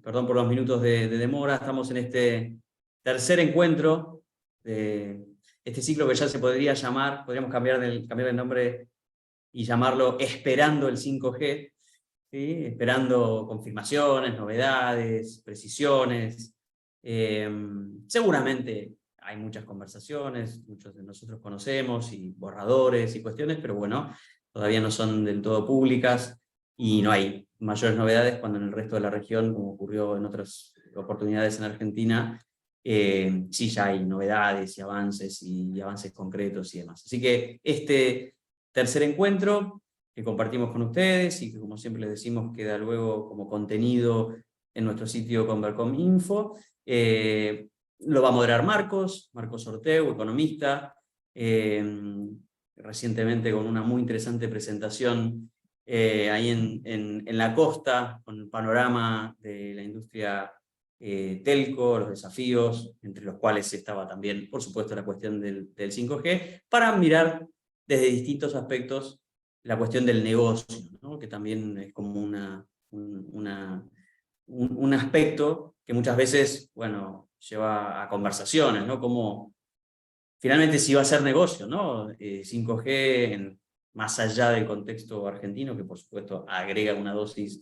perdón por los minutos de demora, estamos en este tercer encuentro de este ciclo que ya se podría llamar, podríamos cambiar el nombre y llamarlo Esperando el 5G, ¿sí? Esperando confirmaciones, novedades, precisiones. Seguramente hay muchas conversaciones, muchos de nosotros conocemos, y borradores y cuestiones, pero bueno, todavía no son del todo públicas y no hay mayores novedades cuando en el resto de la región, como ocurrió en otras oportunidades en Argentina, sí ya hay novedades y avances concretos y demás. Así que este tercer encuentro que compartimos con ustedes y que, como siempre les decimos, queda luego como contenido en nuestro sitio Convercom.info, lo va a moderar Marcos Ortego, economista, recientemente con una muy interesante presentación ahí en la costa, con el panorama de la industria telco, los desafíos, entre los cuales estaba también, por supuesto, la cuestión del 5G, para mirar desde distintos aspectos la cuestión del negocio, ¿no? Que también es como un aspecto que muchas veces, bueno, lleva a conversaciones, ¿no? Como finalmente si va a ser negocio, ¿no? 5G, más allá del contexto argentino, que por supuesto agrega una dosis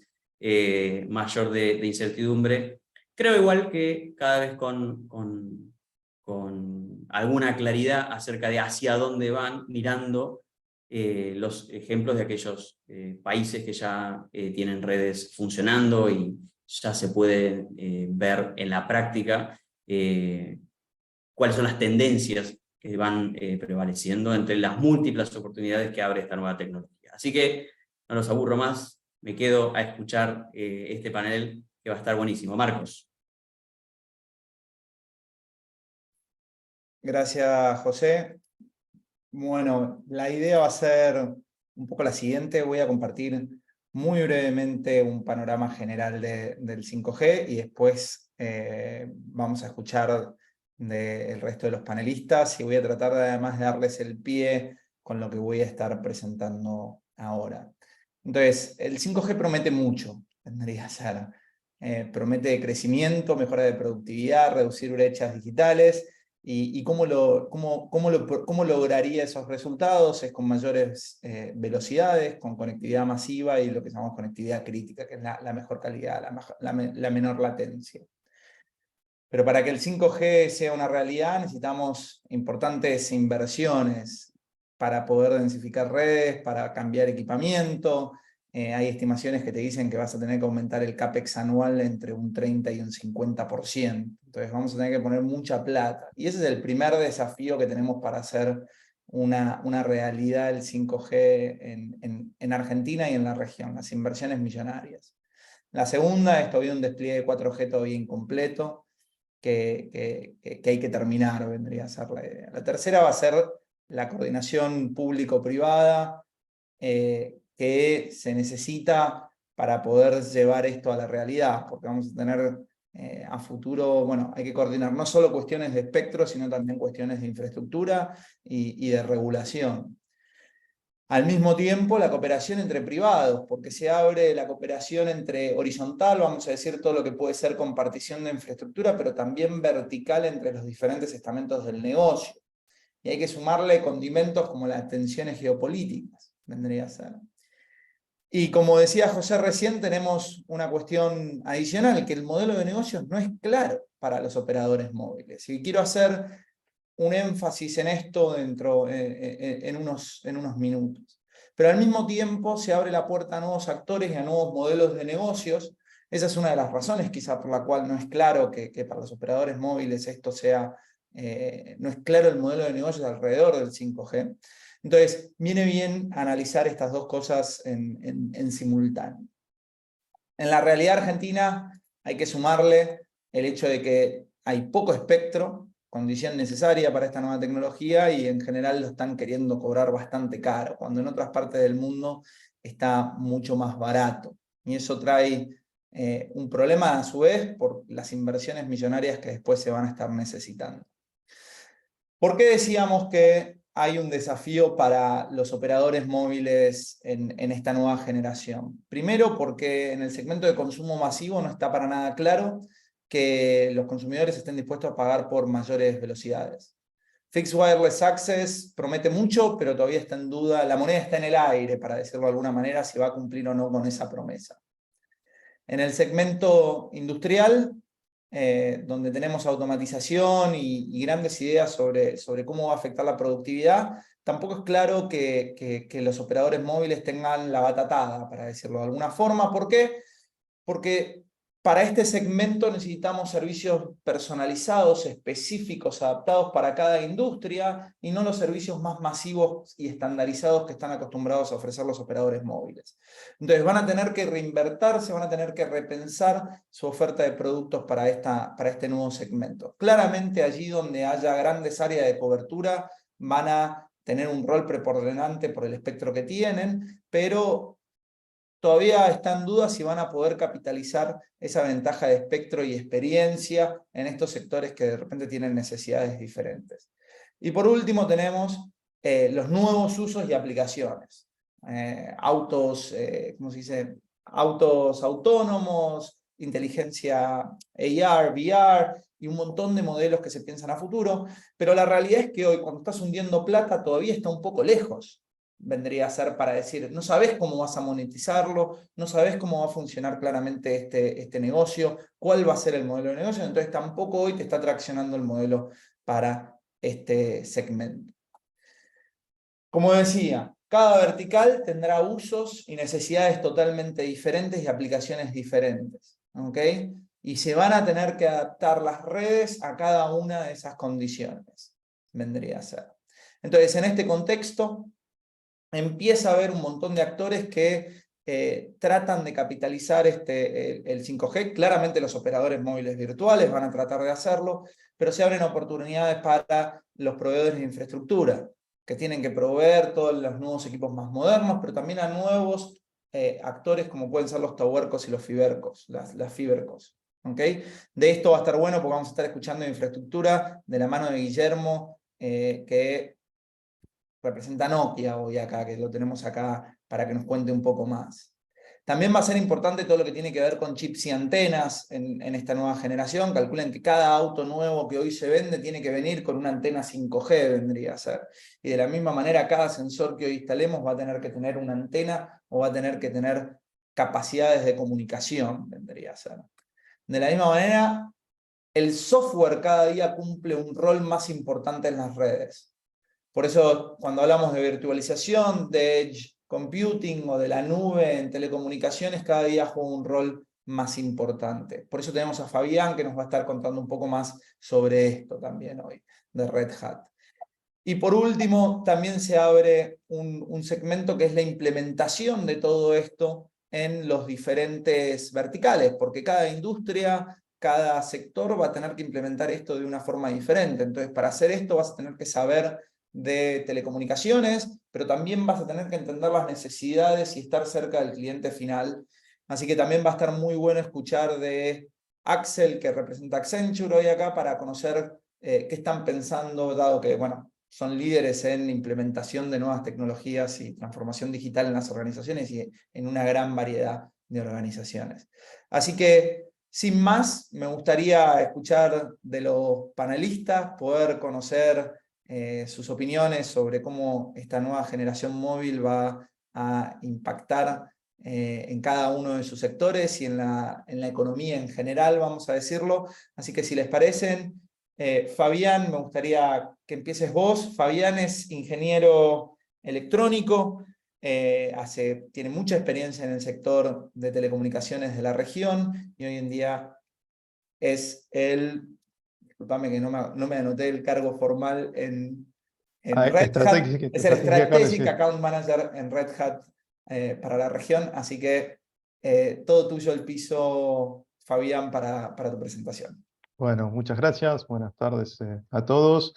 mayor de incertidumbre, creo igual que cada vez con alguna claridad acerca de hacia dónde van mirando los ejemplos de aquellos países que ya tienen redes funcionando y ya se puede ver en la práctica cuáles son las tendencias que van prevaleciendo entre las múltiples oportunidades que abre esta nueva tecnología. Así que no los aburro más, me quedo a escuchar este panel que va a estar buenísimo. Marcos. Gracias, José. Bueno, la idea va a ser un poco la siguiente. Voy a compartir muy brevemente un panorama general del 5G y después vamos a escuchar del resto de los panelistas y voy a tratar de además de darles el pie con lo que voy a estar presentando ahora. Entonces, el 5G promete mucho, tendría que ser. Promete crecimiento, mejora de productividad, reducir brechas digitales. ¿Y cómo lograría esos resultados? Es con mayores velocidades, con conectividad masiva y lo que llamamos conectividad crítica, que es la mejor calidad, la menor latencia. Pero para que el 5G sea una realidad necesitamos importantes inversiones para poder densificar redes, para cambiar equipamiento. Hay estimaciones que te dicen que vas a tener que aumentar el CAPEX anual entre un 30 y un 50%. Entonces vamos a tener que poner mucha plata. Y ese es el primer desafío que tenemos para hacer una realidad el 5G en Argentina y en la región, las inversiones millonarias. La segunda es todavía un despliegue de 4G todavía incompleto, que hay que terminar, vendría a ser la idea. La tercera va a ser la coordinación público-privada que se necesita para poder llevar esto a la realidad, porque vamos a tener a futuro, bueno, hay que coordinar no solo cuestiones de espectro, sino también cuestiones de infraestructura y de regulación. Al mismo tiempo, la cooperación entre privados, porque se abre la cooperación entre horizontal, vamos a decir, todo lo que puede ser compartición de infraestructura, pero también vertical entre los diferentes estamentos del negocio. Y hay que sumarle condimentos como las tensiones geopolíticas, vendría a ser. Y como decía José recién, tenemos una cuestión adicional, que el modelo de negocios no es claro para los operadores móviles. Y quiero hacer un énfasis en esto en unos minutos. Pero al mismo tiempo se abre la puerta a nuevos actores y a nuevos modelos de negocios. Esa es una de las razones quizá por la cual no es claro que para los operadores móviles esto sea, no es claro el modelo de negocios alrededor del 5G. Entonces, viene bien analizar estas dos cosas en simultáneo. En la realidad argentina hay que sumarle el hecho de que hay poco espectro, condición necesaria para esta nueva tecnología, y en general lo están queriendo cobrar bastante caro, cuando en otras partes del mundo está mucho más barato. Y eso trae un problema a su vez por las inversiones millonarias que después se van a estar necesitando. ¿Por qué decíamos que hay un desafío para los operadores móviles en esta nueva generación. Primero, porque en el segmento de consumo masivo no está para nada claro que los consumidores estén dispuestos a pagar por mayores velocidades. Fixed Wireless Access promete mucho, pero todavía está en duda, la moneda está en el aire, para decirlo de alguna manera, si va a cumplir o no con esa promesa. En el segmento industrial, donde tenemos automatización y grandes ideas sobre cómo va a afectar la productividad, tampoco es claro que los operadores móviles tengan la bata atada, para decirlo de alguna forma. ¿Por qué? Porque para este segmento necesitamos servicios personalizados, específicos, adaptados para cada industria, y no los servicios más masivos y estandarizados que están acostumbrados a ofrecer los operadores móviles. Entonces van a tener que reinvertirse, van a tener que repensar su oferta de productos para este nuevo segmento. Claramente allí donde haya grandes áreas de cobertura van a tener un rol preponderante por el espectro que tienen, pero todavía está en duda si van a poder capitalizar esa ventaja de espectro y experiencia en estos sectores que de repente tienen necesidades diferentes. Y por último tenemos los nuevos usos y aplicaciones. Autos, ¿cómo se dice? Autos autónomos, inteligencia AR, VR y un montón de modelos que se piensan a futuro, pero la realidad es que hoy cuando estás hundiendo plata todavía está un poco lejos. Vendría a ser para decir, no sabes cómo vas a monetizarlo, no sabes cómo va a funcionar claramente este negocio, cuál va a ser el modelo de negocio, entonces tampoco hoy te está traccionando el modelo para este segmento. Como decía, cada vertical tendrá usos y necesidades totalmente diferentes y aplicaciones diferentes, ¿ok? Y se van a tener que adaptar las redes a cada una de esas condiciones, vendría a ser. Entonces, en este contexto, empieza a haber un montón de actores que tratan de capitalizar el 5G. Claramente los operadores móviles virtuales van a tratar de hacerlo, pero se abren oportunidades para los proveedores de infraestructura, que tienen que proveer todos los nuevos equipos más modernos, pero también a nuevos actores como pueden ser los towercos y los fibercos, las fibercos. ¿Okay? De esto va a estar bueno porque vamos a estar escuchando infraestructura de la mano de Guillermo, que representa Nokia hoy acá, que lo tenemos acá para que nos cuente un poco más. También va a ser importante todo lo que tiene que ver con chips y antenas en esta nueva generación. Calculen que cada auto nuevo que hoy se vende tiene que venir con una antena 5G, vendría a ser. Y de la misma manera, cada sensor que hoy instalemos va a tener que tener una antena o va a tener que tener capacidades de comunicación, vendría a ser. De la misma manera, el software cada día cumple un rol más importante en las redes. Por eso, cuando hablamos de virtualización, de edge computing o de la nube en telecomunicaciones, cada día juega un rol más importante. Por eso tenemos a Fabián, que nos va a estar contando un poco más sobre esto también hoy, de Red Hat. Y por último, también se abre un segmento que es la implementación de todo esto en los diferentes verticales, porque cada industria, cada sector va a tener que implementar esto de una forma diferente. Entonces, para hacer esto vas a tener que saber de telecomunicaciones, pero también vas a tener que entender las necesidades y estar cerca del cliente final. Así que también va a estar muy bueno escuchar de Axel, que representa Accenture hoy acá, para conocer qué están pensando, dado que, bueno, son líderes en implementación de nuevas tecnologías y transformación digital en las organizaciones y en una gran variedad de organizaciones. Así que, sin más, me gustaría escuchar de los panelistas, poder conocer sus opiniones sobre cómo esta nueva generación móvil va a impactar en cada uno de sus sectores y en la economía en general, vamos a decirlo. Así que si les parecen, Fabián, me gustaría que empieces vos. Fabián es ingeniero electrónico, tiene mucha experiencia en el sector de telecomunicaciones de la región y hoy en día es disculpame que no me anoté el cargo formal en Red Hat, es el Strategic Account Manager en Red Hat para la región, así que todo tuyo el piso, Fabián, para tu presentación. Bueno, muchas gracias, buenas tardes a todos.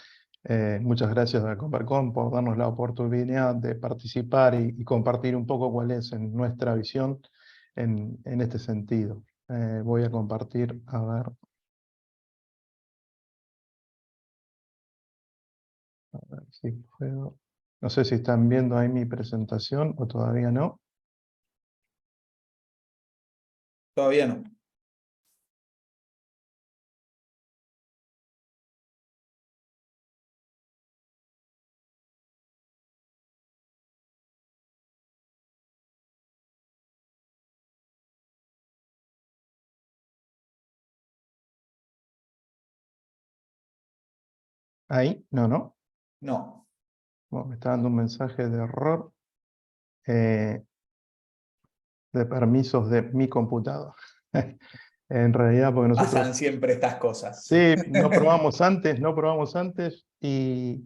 Muchas gracias a Compercom por darnos la oportunidad de participar y compartir un poco cuál es nuestra visión en este sentido. Voy a compartir, a ver. A ver si puedo. No sé si están viendo ahí mi presentación o todavía no. Todavía no. Ahí, no. No. Bueno, me está dando un mensaje de error de permisos de mi computador. En realidad, porque nosotros Pasan siempre estas cosas. sí, no probamos antes y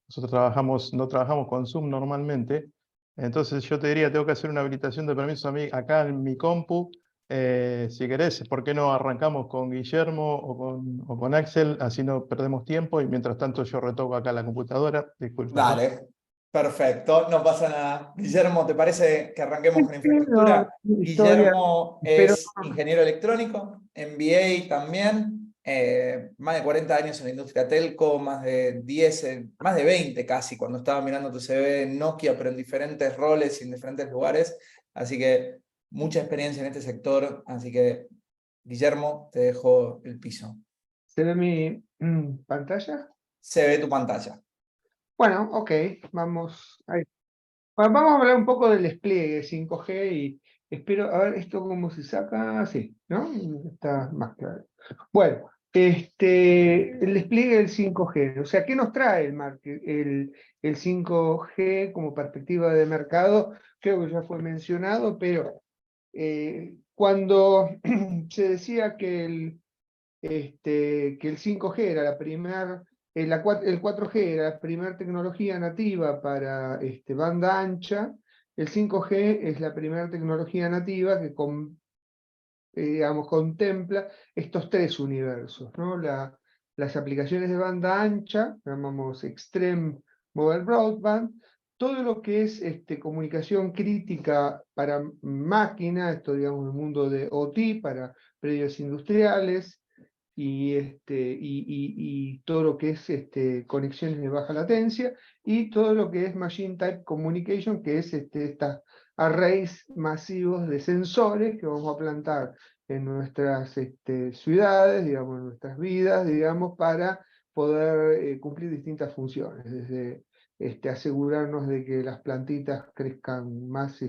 nosotros no trabajamos con Zoom normalmente. Entonces yo te diría, tengo que hacer una habilitación de permisos a mí acá en mi compu. Si querés, ¿por qué no arrancamos con Guillermo o con Axel? Así no perdemos tiempo y mientras tanto yo retoco acá la computadora. Disculpa. Dale, perfecto, no pasa nada. Guillermo, ¿te parece que arranquemos con No, infraestructura? historia, Guillermo pero es ingeniero electrónico, MBA también, más de 40 años en la industria telco, más de 10, más de 20 casi, cuando estaba mirando tu CV en Nokia, pero en diferentes roles y en diferentes lugares. Así que mucha experiencia en este sector. Así que, Guillermo, te dejo el piso. ¿se ve mi pantalla? Se ve tu pantalla. Bueno, ok, vamos ahí. Bueno, vamos a hablar un poco del despliegue 5G y espero, a ver, esto cómo se saca, sí, ¿no? Está más claro. Bueno, el despliegue del 5G, o sea, ¿qué nos trae el 5G como perspectiva de mercado? Creo que ya fue mencionado, pero cuando se decía que el 5G era el 4G era la primera tecnología nativa para banda ancha. El 5G es la primera tecnología nativa que digamos, contempla estos tres universos, ¿no? Las aplicaciones de banda ancha, llamamos Extreme Mobile Broadband, todo lo que es comunicación crítica para máquina, esto digamos el mundo de OT, para predios industriales, y todo lo que es conexiones de baja latencia, y todo lo que es Machine Type Communication, que es estas arrays masivos de sensores que vamos a plantar en nuestras ciudades, digamos, en nuestras vidas, digamos, para poder cumplir distintas funciones, desde asegurarnos de que las plantitas crezcan más,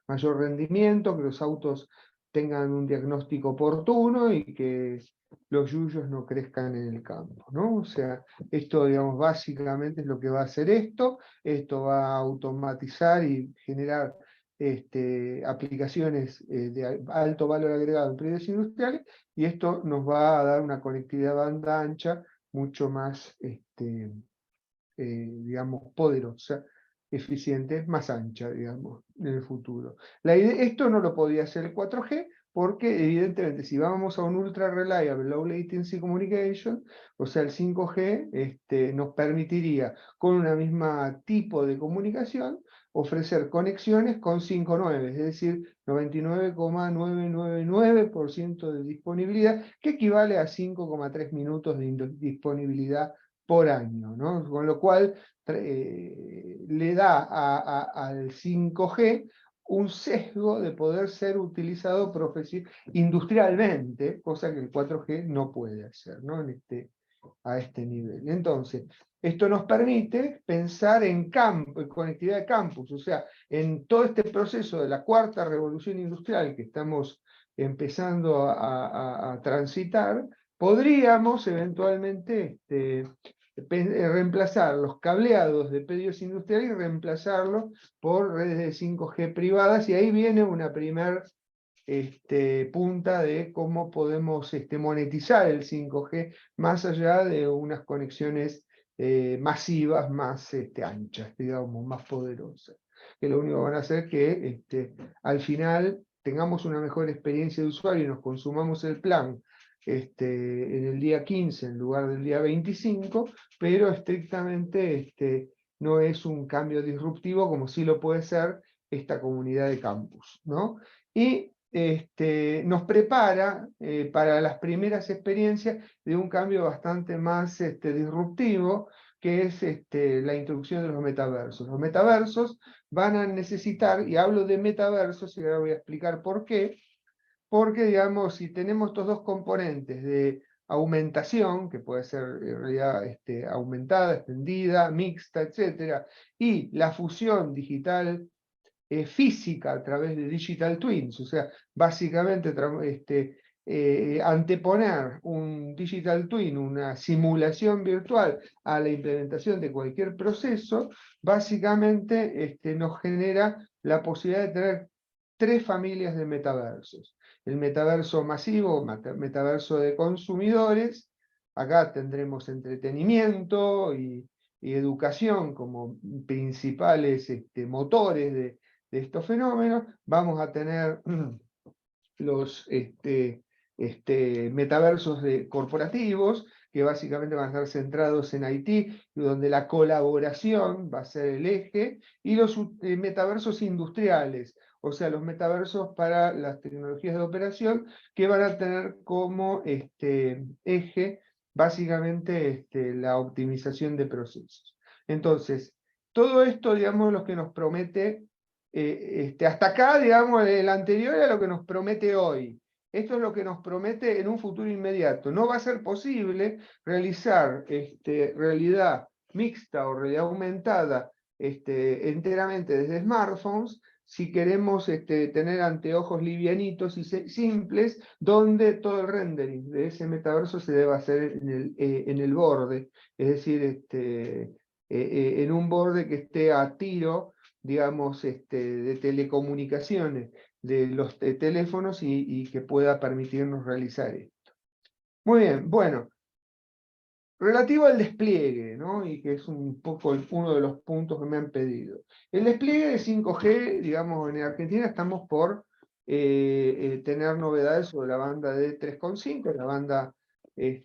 mayor rendimiento, que los autos tengan un diagnóstico oportuno y que los yuyos no crezcan en el campo, ¿no? O sea, esto, digamos, básicamente es lo que va a hacer esto. Esto va a automatizar y generar aplicaciones de alto valor agregado en predios industriales, y esto nos va a dar una conectividad banda ancha mucho más, digamos, poderosa, eficiente, más ancha, digamos, en el futuro. Esto no lo podía hacer el 4G, porque evidentemente si vamos a un ultra reliable low latency communication, o sea el 5G, nos permitiría con una misma tipo de comunicación ofrecer conexiones con 5.9, es decir, 99,999% de disponibilidad, que equivale a 5,3 minutos de disponibilidad por año, ¿no? Con lo cual le da al 5G un sesgo de poder ser utilizado industrialmente, cosa que el 4G no puede hacer, ¿no? A este nivel. Entonces, esto nos permite pensar en conectividad de campus, o sea, en todo este proceso de la cuarta revolución industrial que estamos empezando a transitar, podríamos eventualmente reemplazar los cableados de pedidos industriales y reemplazarlos por redes de 5G privadas, y ahí viene una primer punta de cómo podemos monetizar el 5G más allá de unas conexiones masivas más anchas, digamos, más poderosas, que lo único que van a hacer que al final tengamos una mejor experiencia de usuario y nos consumamos el plan en el día 15 en lugar del día 25, pero estrictamente no es un cambio disruptivo como sí lo puede ser esta comunidad de campus, ¿no? Y nos prepara para las primeras experiencias de un cambio bastante más disruptivo, que es la introducción de los metaversos. Los metaversos van a necesitar, y hablo de metaversos, y ahora voy a explicar por qué, porque, digamos, si tenemos estos dos componentes de aumentación, que puede ser en realidad aumentada, extendida, mixta, etc., y la fusión digital física a través de digital twins, o sea, básicamente anteponer un digital twin, una simulación virtual a la implementación de cualquier proceso, básicamente nos genera la posibilidad de tener 3 familias de metaversos. El metaverso masivo, metaverso de consumidores, acá tendremos entretenimiento y educación como principales motores de estos fenómenos. Vamos a tener los metaversos corporativos, que básicamente van a estar centrados en Haití, donde la colaboración va a ser el eje, y los metaversos industriales, o sea, los metaversos para las tecnologías de operación, que van a tener como eje básicamente la optimización de procesos. Entonces, todo esto, digamos, lo que nos promete, hasta acá, digamos, el anterior a lo que nos promete hoy. Esto es lo que nos promete en un futuro inmediato. No va a ser posible realizar realidad mixta o realidad aumentada enteramente desde smartphones si queremos tener anteojos livianitos y simples, donde todo el rendering de ese metaverso se debe hacer en el borde, es decir, en un borde que esté a tiro, digamos, de telecomunicaciones, de los teléfonos y que pueda permitirnos realizar esto. Muy bien, bueno. Relativo al despliegue, ¿no? Y que es un poco uno de los puntos que me han pedido. El despliegue de 5G, digamos, en Argentina estamos por tener novedades sobre la banda de 3,5, la banda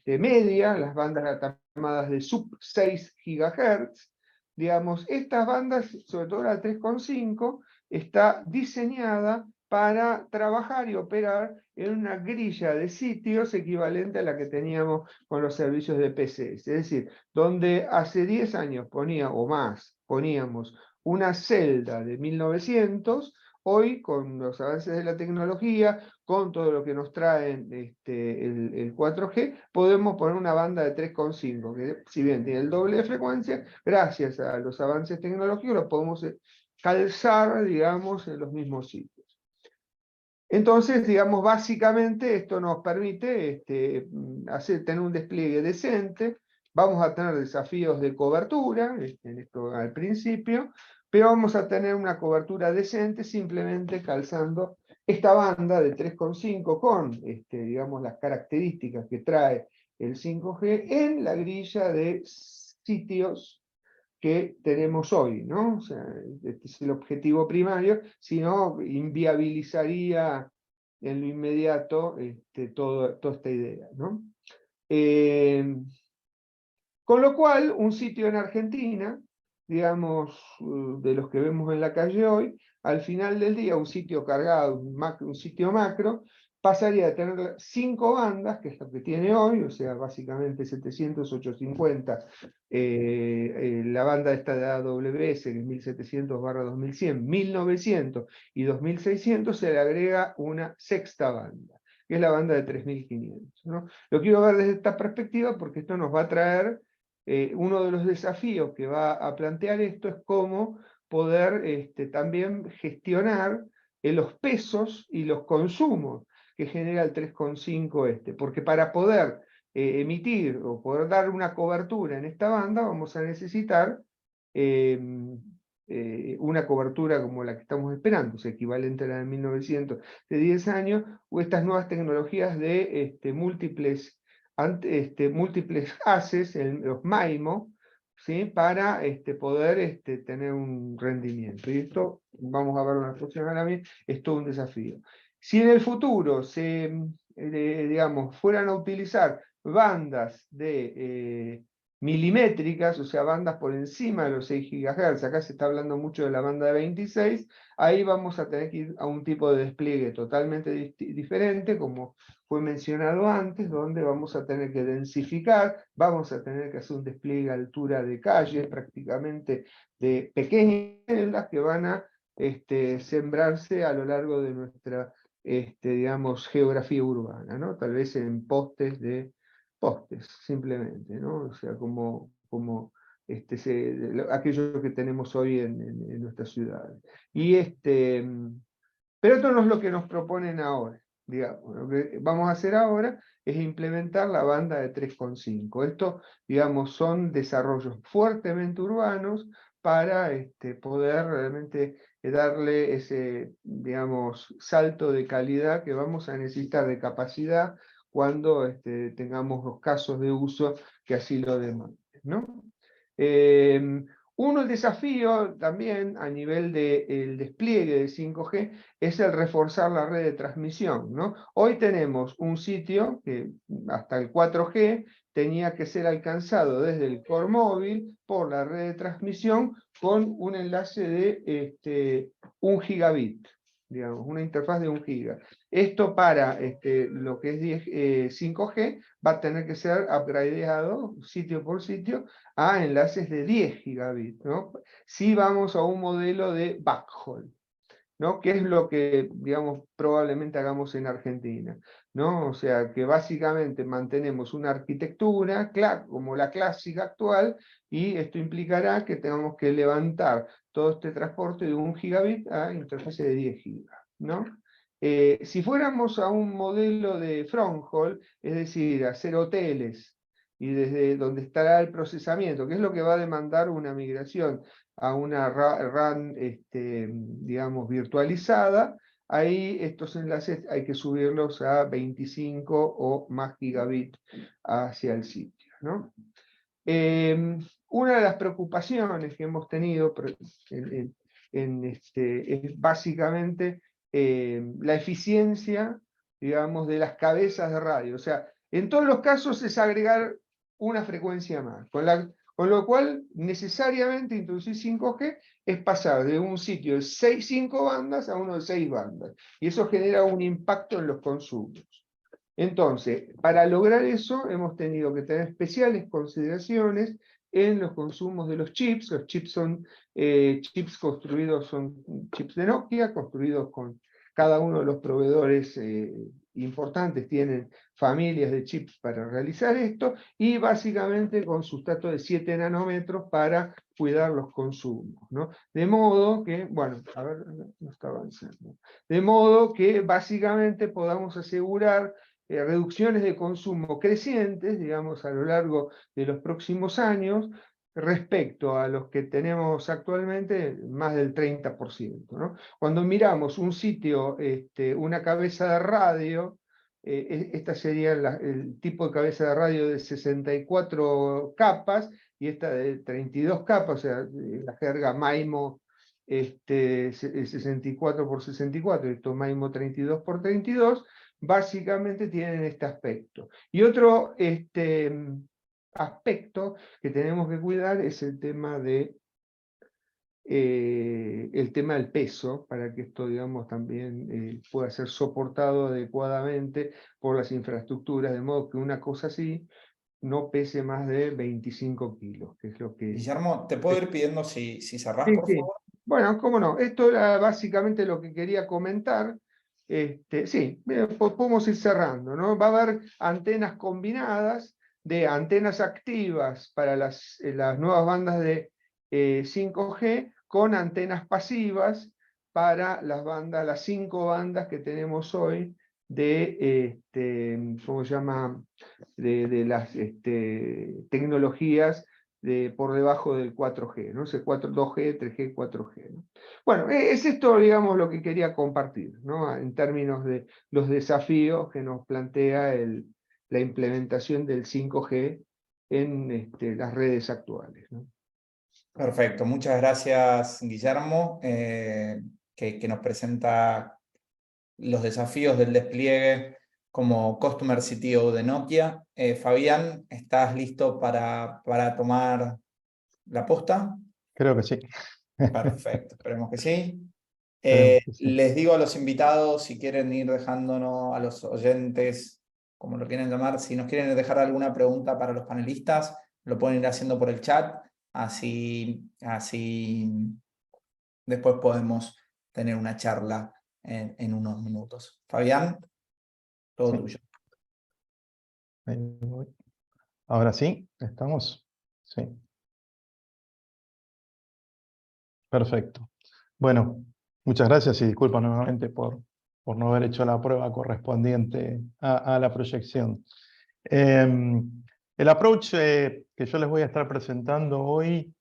media, las bandas llamadas de sub 6 GHz. Digamos, estas bandas, sobre todo la 3,5, está diseñada para trabajar y operar en una grilla de sitios equivalente a la que teníamos con los servicios de PCS. Es decir, donde hace 10 años o más poníamos una celda de 1900, hoy con los avances de la tecnología, con todo lo que nos trae el 4G, podemos poner una banda de 3,5, que si bien tiene el doble de frecuencia, gracias a los avances tecnológicos lo podemos calzar, digamos, en los mismos sitios. Entonces, digamos, básicamente esto nos permite tener un despliegue decente. Vamos a tener desafíos de cobertura, en esto al principio, pero vamos a tener una cobertura decente simplemente calzando esta banda de 3,5 con, digamos, las características que trae el 5G en la grilla de sitios que tenemos hoy, ¿no? O sea, este es el objetivo primario, si no, inviabilizaría en lo inmediato toda esta idea, ¿no? Con lo cual, un sitio en Argentina, digamos, de los que vemos en la calle hoy, al final del día, un sitio cargado, un sitio macro, pasaría a tener 5 bandas, que es lo que tiene hoy, o sea, básicamente 700, 850, la banda esta de AWS, que es 1700/2100, 1900 y 2600, se le agrega una sexta banda, que es la banda de 3500, ¿no? Lo quiero ver desde esta perspectiva porque esto nos va a traer uno de los desafíos que va a plantear esto es cómo poder también gestionar los pesos y los consumos que genera el 3,5 porque para poder emitir o poder dar una cobertura en esta banda vamos a necesitar una cobertura como la que estamos esperando, o sea, equivalente a la de 1900 de 10 años, o estas nuevas tecnologías de múltiples haces, los MIMO, ¿sí? Para poder tener un rendimiento. Y esto, vamos a ver una próxima vez, es todo un desafío. Si en el futuro digamos, fueran a utilizar bandas de milimétricas, o sea, bandas por encima de los 6 GHz, acá se está hablando mucho de la banda de 26, ahí vamos a tener que ir a un tipo de despliegue totalmente diferente, como fue mencionado antes, donde vamos a tener que densificar, vamos a tener que hacer un despliegue a altura de calle, prácticamente de pequeñas celdas que van a sembrarse a lo largo de nuestra digamos, geografía urbana, ¿no? Tal vez en postes, simplemente, ¿no? O sea, como aquello que tenemos hoy en nuestras ciudades. Pero esto no es lo que nos proponen ahora, digamos. Lo que vamos a hacer ahora es implementar la banda de 3,5. Esto, digamos, son desarrollos fuertemente urbanos para poder realmente darle ese, digamos, salto de calidad que vamos a necesitar de capacidad cuando tengamos los casos de uso que así lo demanden, ¿no? El desafío también a nivel del despliegue de 5G es el reforzar la red de transmisión, ¿no? Hoy tenemos un sitio que hasta el 4G tenía que ser alcanzado desde el core móvil por la red de transmisión con un enlace de 1 gigabit, digamos, una interfaz de 1 giga. Esto para lo que es 5G va a tener que ser upgradeado sitio por sitio a enlaces de 10 gigabits, ¿no? Si vamos a un modelo de backhaul, ¿no? Que es lo que, digamos, probablemente hagamos en Argentina, ¿no? O sea, que básicamente mantenemos una arquitectura como la clásica actual, y esto implicará que tengamos que levantar todo este transporte de 1 gigabit a interfaz de 10 gigas, ¿no? Si fuéramos a un modelo de fronthaul, es decir, hacer hoteles, y desde donde estará el procesamiento, que es lo que va a demandar una migración a una RAN, digamos, virtualizada, ahí estos enlaces hay que subirlos a 25 o más gigabit hacia el sitio, ¿no? Una de las preocupaciones que hemos tenido es básicamente la eficiencia, digamos, de las cabezas de radio. O sea, en todos los casos es agregar una frecuencia más, con lo cual necesariamente introducir 5G es pasar de un sitio de 5 bandas a uno de 6 bandas, y eso genera un impacto en los consumos. Entonces, para lograr eso hemos tenido que tener especiales consideraciones en los consumos de los chips. Los chips son chips construidos, son chips de Nokia, construidos con cada uno de los proveedores importantes, tienen familias de chips para realizar esto, y básicamente con sustrato de 7 nanómetros para cuidar los consumos, ¿no? De modo que, bueno, a ver, no está avanzando. De modo que básicamente podamos asegurar reducciones de consumo crecientes, digamos, a lo largo de los próximos años, respecto a los que tenemos actualmente, más del 30%, ¿no? Cuando miramos un sitio, una cabeza de radio, esta sería el tipo de cabeza de radio de 64 capas, y esta de 32 capas, o sea, la jerga MIMO 64 por 64, esto MIMO 32 por 32, básicamente tienen este aspecto. Y otro aspecto que tenemos que cuidar es el tema del peso, para que esto, digamos, también pueda ser soportado adecuadamente por las infraestructuras, de modo que una cosa así no pese más de 25 kilos, que es lo que... Guillermo, ¿te puedo ir pidiendo si cerrás, Sí, por sí. favor? Bueno, cómo no. Esto era básicamente lo que quería comentar. Sí, podemos ir cerrando, ¿no? Va a haber antenas combinadas, de antenas activas para las nuevas bandas de 5G, con antenas pasivas para las 5 bandas que tenemos hoy de, ¿cómo se llama? De las tecnologías por debajo del 4G, ¿no? Ese 2G, 3G, 4G, ¿no? Bueno, es esto, digamos, lo que quería compartir, ¿no? En términos de los desafíos que nos plantea la implementación del 5G en las redes actuales, ¿no? Perfecto, muchas gracias, Guillermo, que nos presenta los desafíos del despliegue como Customer CTO de Nokia. Fabián, ¿estás listo para tomar la posta? Creo que sí. Perfecto, esperemos que sí. Esperemos que sí. Les digo a los invitados, si quieren ir dejándonos, a los oyentes, como lo quieren llamar, si nos quieren dejar alguna pregunta para los panelistas, lo pueden ir haciendo por el chat, así después podemos tener una charla en unos minutos. Fabián, todo Sí. tuyo. Ahí voy. Ahora sí, ¿estamos? Sí. Perfecto. Bueno, muchas gracias y disculpa nuevamente por no haber hecho la prueba correspondiente a la proyección. El approach que yo les voy a estar presentando hoy,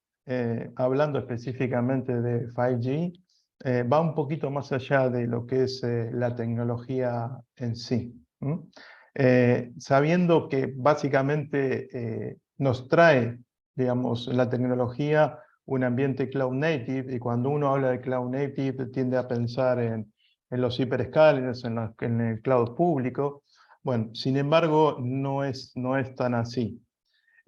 hablando específicamente de 5G, va un poquito más allá de lo que es la tecnología en sí. Sabiendo que básicamente nos trae, digamos, la tecnología un ambiente cloud native, y cuando uno habla de cloud native tiende a pensar en los hiperescalers, en el cloud público. Bueno, sin embargo, no es tan así.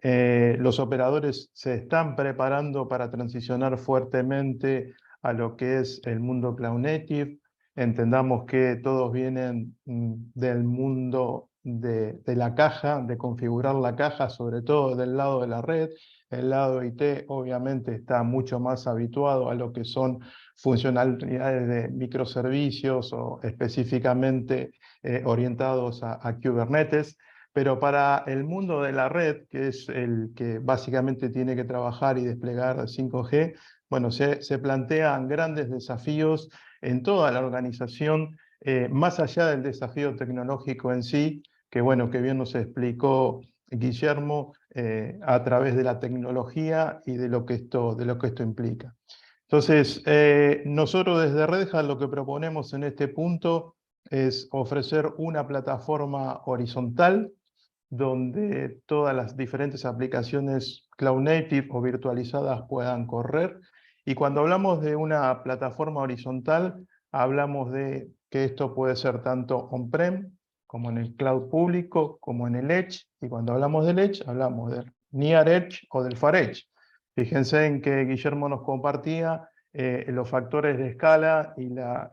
Los operadores se están preparando para transicionar fuertemente a lo que es el mundo cloud native. Entendamos que todos vienen del mundo de la caja, de configurar la caja, sobre todo del lado de la red. El lado IT obviamente está mucho más habituado a lo que son funcionalidades de microservicios o específicamente orientados a Kubernetes. Pero para el mundo de la red, que es el que básicamente tiene que trabajar y desplegar 5G, bueno, se plantean grandes desafíos en toda la organización, más allá del desafío tecnológico en sí, que bueno, que bien nos explicó Guillermo, a través de la tecnología y de lo que esto implica. Entonces, nosotros desde Red Hat lo que proponemos en este punto es ofrecer una plataforma horizontal donde todas las diferentes aplicaciones cloud native o virtualizadas puedan correr. Y cuando hablamos de una plataforma horizontal, hablamos de que esto puede ser tanto on-prem, como en el cloud público, como en el Edge. Y cuando hablamos del Edge, hablamos del Near Edge o del Far Edge. Fíjense en que Guillermo nos compartía los factores de escala y la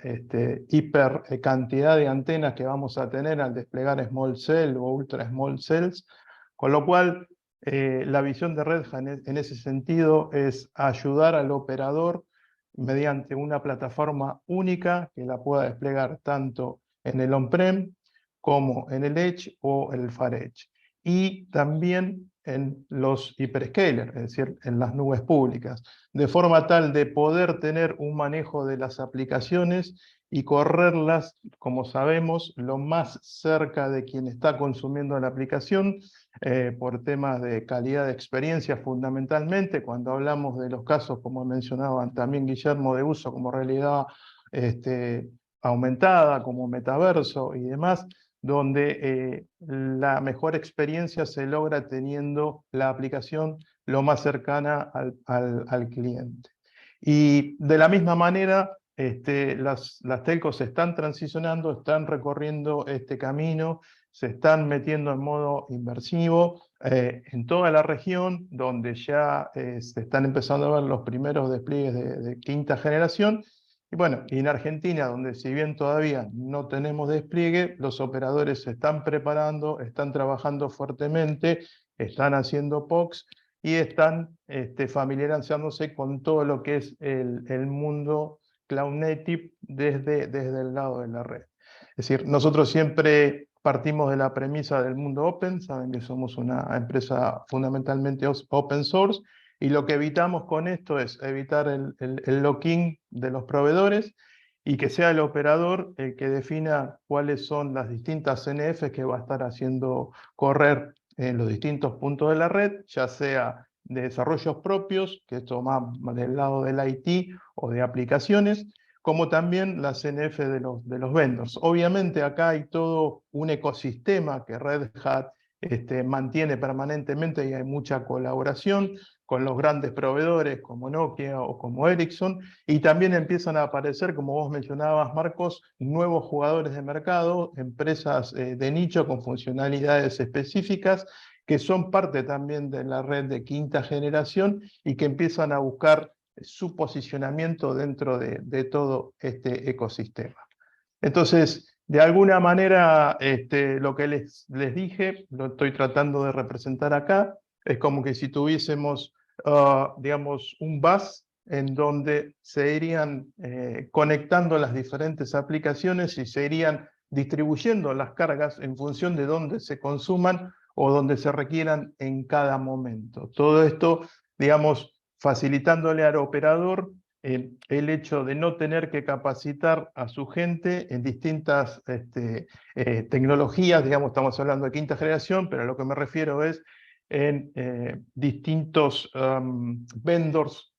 hiper cantidad de antenas que vamos a tener al desplegar small cell o ultra small cells, con lo cual la visión de Red Hat en ese sentido es ayudar al operador mediante una plataforma única que la pueda desplegar tanto en el on-prem como en el Edge o el Far Edge. Y también en los hyperscalers, es decir, en las nubes públicas, de forma tal de poder tener un manejo de las aplicaciones y correrlas, como sabemos, lo más cerca de quien está consumiendo la aplicación, por temas de calidad de experiencia fundamentalmente, cuando hablamos de los casos, como mencionaban también Guillermo, de uso como realidad aumentada, como metaverso y demás, donde la mejor experiencia se logra teniendo la aplicación lo más cercana al cliente. Y de la misma manera, las telcos se están transicionando, están recorriendo este camino, se están metiendo en modo inversivo en toda la región, donde ya se están empezando a ver los primeros despliegues de quinta generación. Y bueno, y en Argentina, donde si bien todavía no tenemos despliegue, los operadores se están preparando, están trabajando fuertemente, están haciendo POCs y están familiarizándose con todo lo que es el mundo cloud native desde el lado de la red. Es decir, nosotros siempre partimos de la premisa del mundo open, saben que somos una empresa fundamentalmente open source, y lo que evitamos con esto es evitar el lock-in de los proveedores y que sea el operador el que defina cuáles son las distintas NFs que va a estar haciendo correr en los distintos puntos de la red, ya sea de desarrollos propios, que esto más del lado del IT o de aplicaciones, como también las NF de los vendors. Obviamente acá hay todo un ecosistema que Red Hat mantiene permanentemente y hay mucha colaboración con los grandes proveedores como Nokia o como Ericsson, y también empiezan a aparecer, como vos mencionabas, Marcos, nuevos jugadores de mercado, empresas de nicho con funcionalidades específicas, que son parte también de la red de quinta generación y que empiezan a buscar su posicionamiento dentro de todo este ecosistema. Entonces, de alguna manera, lo que les dije, lo estoy tratando de representar acá, es como que si tuviésemos, digamos, un bus en donde se irían conectando las diferentes aplicaciones y se irían distribuyendo las cargas en función de dónde se consuman o donde se requieran en cada momento. Todo esto, digamos, facilitándole al operador el hecho de no tener que capacitar a su gente en distintas tecnologías, digamos, estamos hablando de quinta generación, pero a lo que me refiero es en distintos vendors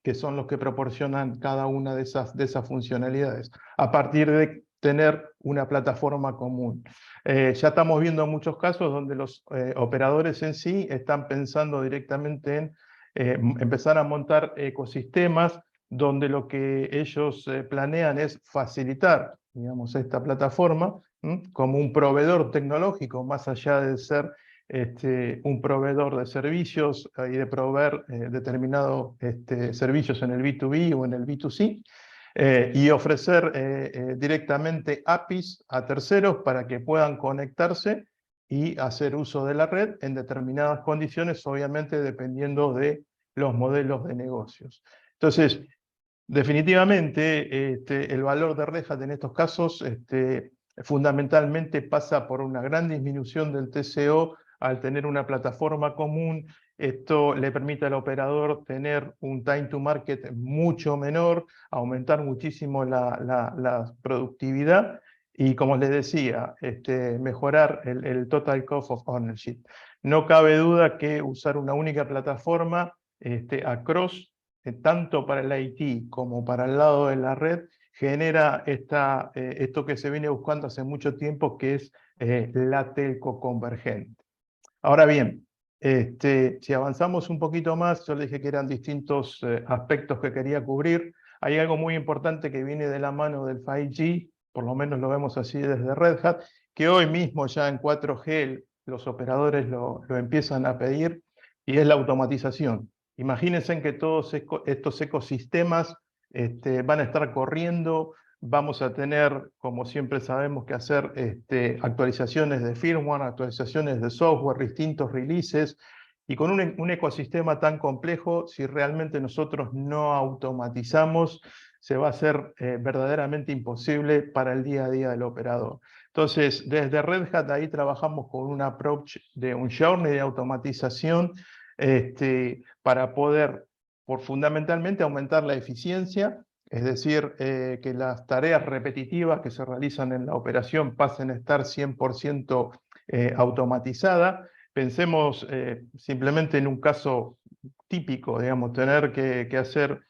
que son los que proporcionan cada una de esas funcionalidades, a partir de tener una plataforma común. Ya estamos viendo muchos casos donde los operadores en sí están pensando directamente en empezar a montar ecosistemas donde lo que ellos planean es facilitar, digamos, esta plataforma como un proveedor tecnológico, más allá de ser un proveedor de servicios y de proveer determinados servicios en el B2B o en el B2C, y ofrecer directamente APIs a terceros para que puedan conectarse y hacer uso de la red en determinadas condiciones, obviamente dependiendo de los modelos de negocios. Entonces, definitivamente, el valor de Red Hat en estos casos fundamentalmente pasa por una gran disminución del TCO al tener una plataforma común. Esto le permite al operador tener un time to market mucho menor, aumentar muchísimo la productividad y, como les decía, mejorar el total cost of ownership. No cabe duda que usar una única plataforma across, tanto para el IT como para el lado de la red, genera esto que se viene buscando hace mucho tiempo, que es la telco convergente. Ahora bien, si avanzamos un poquito más, yo les dije que eran distintos aspectos que quería cubrir. Hay algo muy importante que viene de la mano del 5G, por lo menos lo vemos así desde Red Hat, que hoy mismo ya en 4G los operadores lo empiezan a pedir, y es la automatización. Imagínense que todos estos ecosistemas van a estar corriendo. Vamos a tener, como siempre sabemos, que hacer actualizaciones de firmware, actualizaciones de software, distintos releases, y con un ecosistema tan complejo, si realmente nosotros no automatizamos, se va a hacer verdaderamente imposible para el día a día del operador. Entonces, desde Red Hat ahí trabajamos con un approach de un journey de automatización para poder, fundamentalmente, aumentar la eficiencia. Es decir, que las tareas repetitivas que se realizan en la operación pasen a estar 100% automatizadas. Pensemos simplemente en un caso típico, digamos, tener que hacer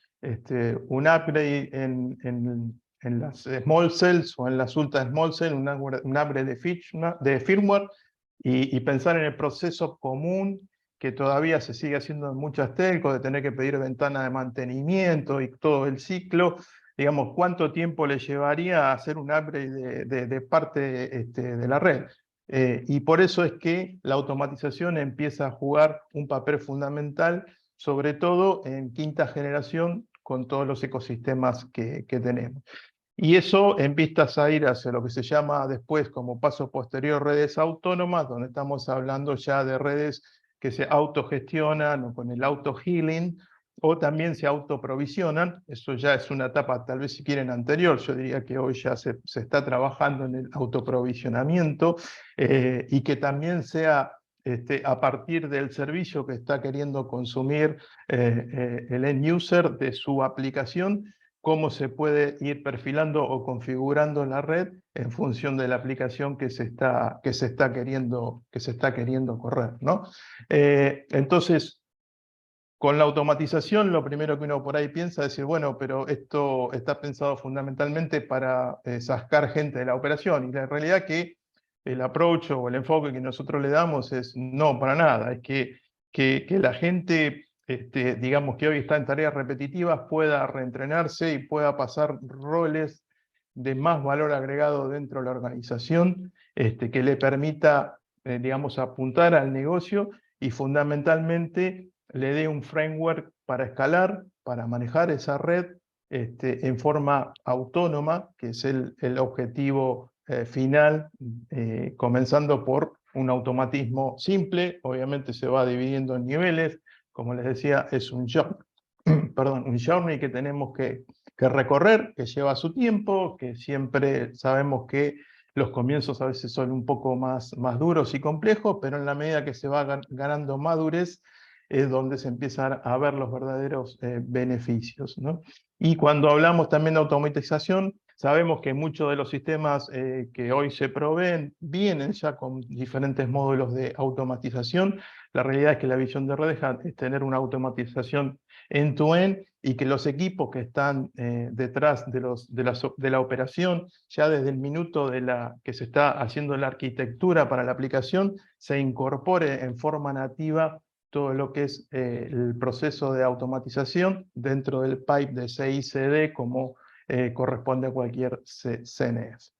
un upgrade en las small cells o en las ultra small cells, un upgrade de firmware, y pensar en el proceso común que todavía se sigue haciendo en muchas telcos, de tener que pedir ventana de mantenimiento y todo el ciclo. Digamos, ¿cuánto tiempo le llevaría a hacer un upgrade de parte de la red? Y por eso es que la automatización empieza a jugar un papel fundamental, sobre todo en quinta generación, con todos los ecosistemas que tenemos. Y eso en vistas a ir hacia lo que se llama después, como paso posterior, redes autónomas, donde estamos hablando ya de redes que se autogestionan o con el auto-healing, o también se autoprovisionan. Eso ya es una etapa, tal vez si quieren, anterior. Yo diría que hoy ya se está trabajando en el autoprovisionamiento, y que también sea a partir del servicio que está queriendo consumir el end user de su aplicación, cómo se puede ir perfilando o configurando la red en función de la aplicación que se está queriendo correr, ¿no? Entonces, con la automatización, lo primero que uno por ahí piensa es decir, bueno, pero esto está pensado fundamentalmente para sacar gente de la operación, y la realidad que el approach o el enfoque que nosotros le damos es no, para nada, es que la gente, digamos que hoy está en tareas repetitivas, pueda reentrenarse y pueda pasar roles de más valor agregado dentro de la organización, que le permita, digamos, apuntar al negocio y fundamentalmente le dé un framework para escalar, para manejar esa red en forma autónoma, que es el objetivo final, comenzando por un automatismo simple, obviamente se va dividiendo en niveles, como les decía, es un journey que tenemos que recorrer, que lleva su tiempo, que siempre sabemos que los comienzos a veces son un poco más duros y complejos, pero en la medida que se va ganando madurez, es donde se empiezan a ver los verdaderos beneficios, ¿no? Y cuando hablamos también de automatización, sabemos que muchos de los sistemas que hoy se proveen vienen ya con diferentes módulos de automatización. La realidad es que la visión de Red Hat es tener una automatización end-to-end y que los equipos que están detrás de la operación, ya desde el minuto que se está haciendo la arquitectura para la aplicación, se incorpore en forma nativa todo lo que es el proceso de automatización dentro del pipe de CI/CD como corresponde a cualquier CNF.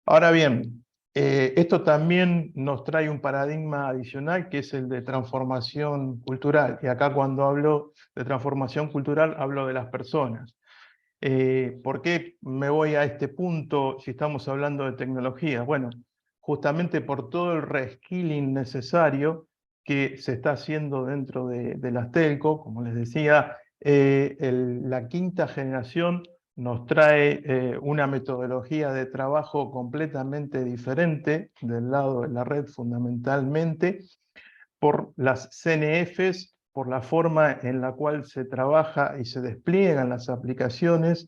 Ahora bien, esto también nos trae un paradigma adicional que es el de transformación cultural. Y acá cuando hablo de transformación cultural hablo de las personas. ¿Por qué me voy a este punto si estamos hablando de tecnología? Bueno, justamente por todo el reskilling necesario que se está haciendo dentro de las telco. Como les decía, la quinta generación nos trae una metodología de trabajo completamente diferente del lado de la red fundamentalmente, por las CNFs, por la forma en la cual se trabaja y se despliegan las aplicaciones,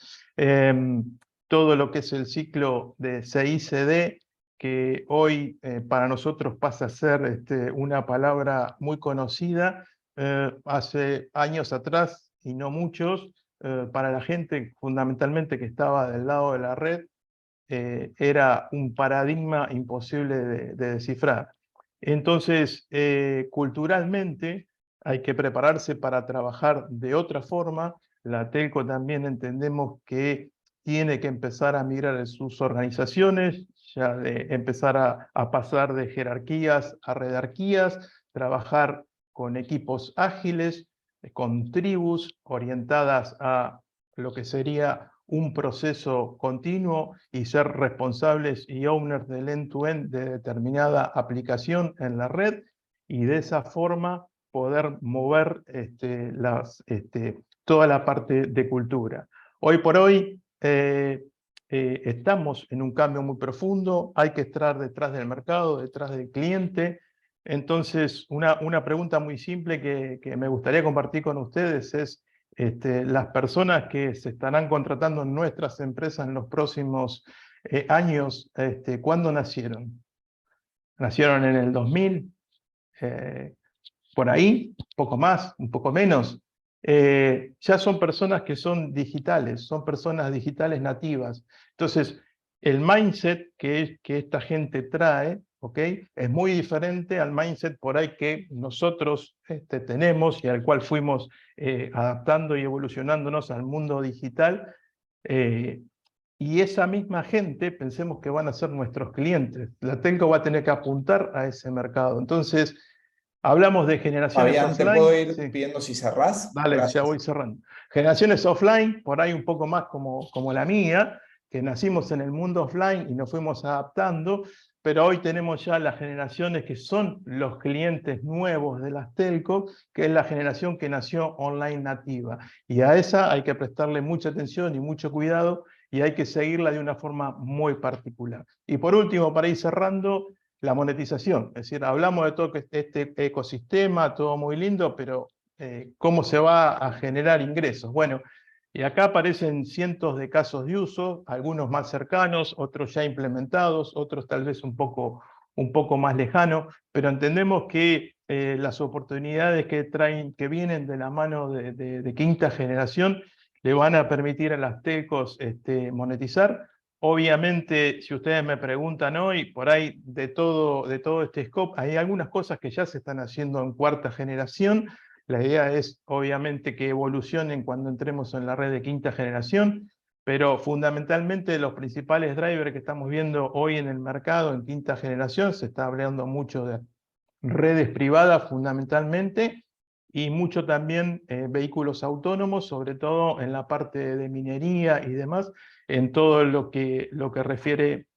todo lo que es el ciclo de CI/CD, que hoy para nosotros pasa a ser una palabra muy conocida, hace años atrás, y no muchos, para la gente fundamentalmente que estaba del lado de la red, era un paradigma imposible de descifrar. Entonces, culturalmente hay que prepararse para trabajar de otra forma. La telco también entendemos que tiene que empezar a migrar en sus organizaciones, ya de empezar a pasar de jerarquías a redarquías, trabajar con equipos ágiles, con tribus orientadas a lo que sería un proceso continuo y ser responsables y owners del end-to-end de determinada aplicación en la red, y de esa forma poder mover toda la parte de cultura. Hoy por hoy estamos en un cambio muy profundo, hay que estar detrás del mercado, detrás del cliente. Entonces, una pregunta muy simple que me gustaría compartir con ustedes es: las personas que se estarán contratando en nuestras empresas en los próximos años, ¿cuándo nacieron? ¿Nacieron en el 2000? ¿Por ahí? ¿Un poco más? ¿Un poco menos? Ya son personas que son digitales, son personas digitales nativas. Entonces, el mindset que esta gente trae, ¿ok?, es muy diferente al mindset por ahí que nosotros tenemos y al cual fuimos adaptando y evolucionándonos al mundo digital. Y esa misma gente, pensemos que van a ser nuestros clientes. La telco va a tener que apuntar a ese mercado. Entonces, hablamos de generaciones Fabián, te offline. puedo ir Sí. pidiendo si cerrás. Dale, Gracias. ya voy cerrando. Generaciones offline, por ahí un poco más como la mía, que nacimos en el mundo offline y nos fuimos adaptando, pero hoy tenemos ya las generaciones que son los clientes nuevos de las telcos, que es la generación que nació online nativa. Y a esa hay que prestarle mucha atención y mucho cuidado, y hay que seguirla de una forma muy particular. Y por último, para ir cerrando, la monetización. Es decir, hablamos de todo este ecosistema, todo muy lindo, pero ¿cómo se va a generar ingresos? Bueno, y acá aparecen cientos de casos de uso, algunos más cercanos, otros ya implementados, otros tal vez un poco más lejanos, pero entendemos que las oportunidades que vienen de la mano de quinta generación le van a permitir a las telcos monetizar. Obviamente, si ustedes me preguntan hoy, por ahí de todo este scope, hay algunas cosas que ya se están haciendo en cuarta generación. La idea es, obviamente, que evolucionen cuando entremos en la red de quinta generación, pero fundamentalmente los principales drivers que estamos viendo hoy en el mercado en quinta generación, se está hablando mucho de redes privadas fundamentalmente, y mucho también vehículos autónomos, sobre todo en la parte de minería y demás, en todo lo que refiere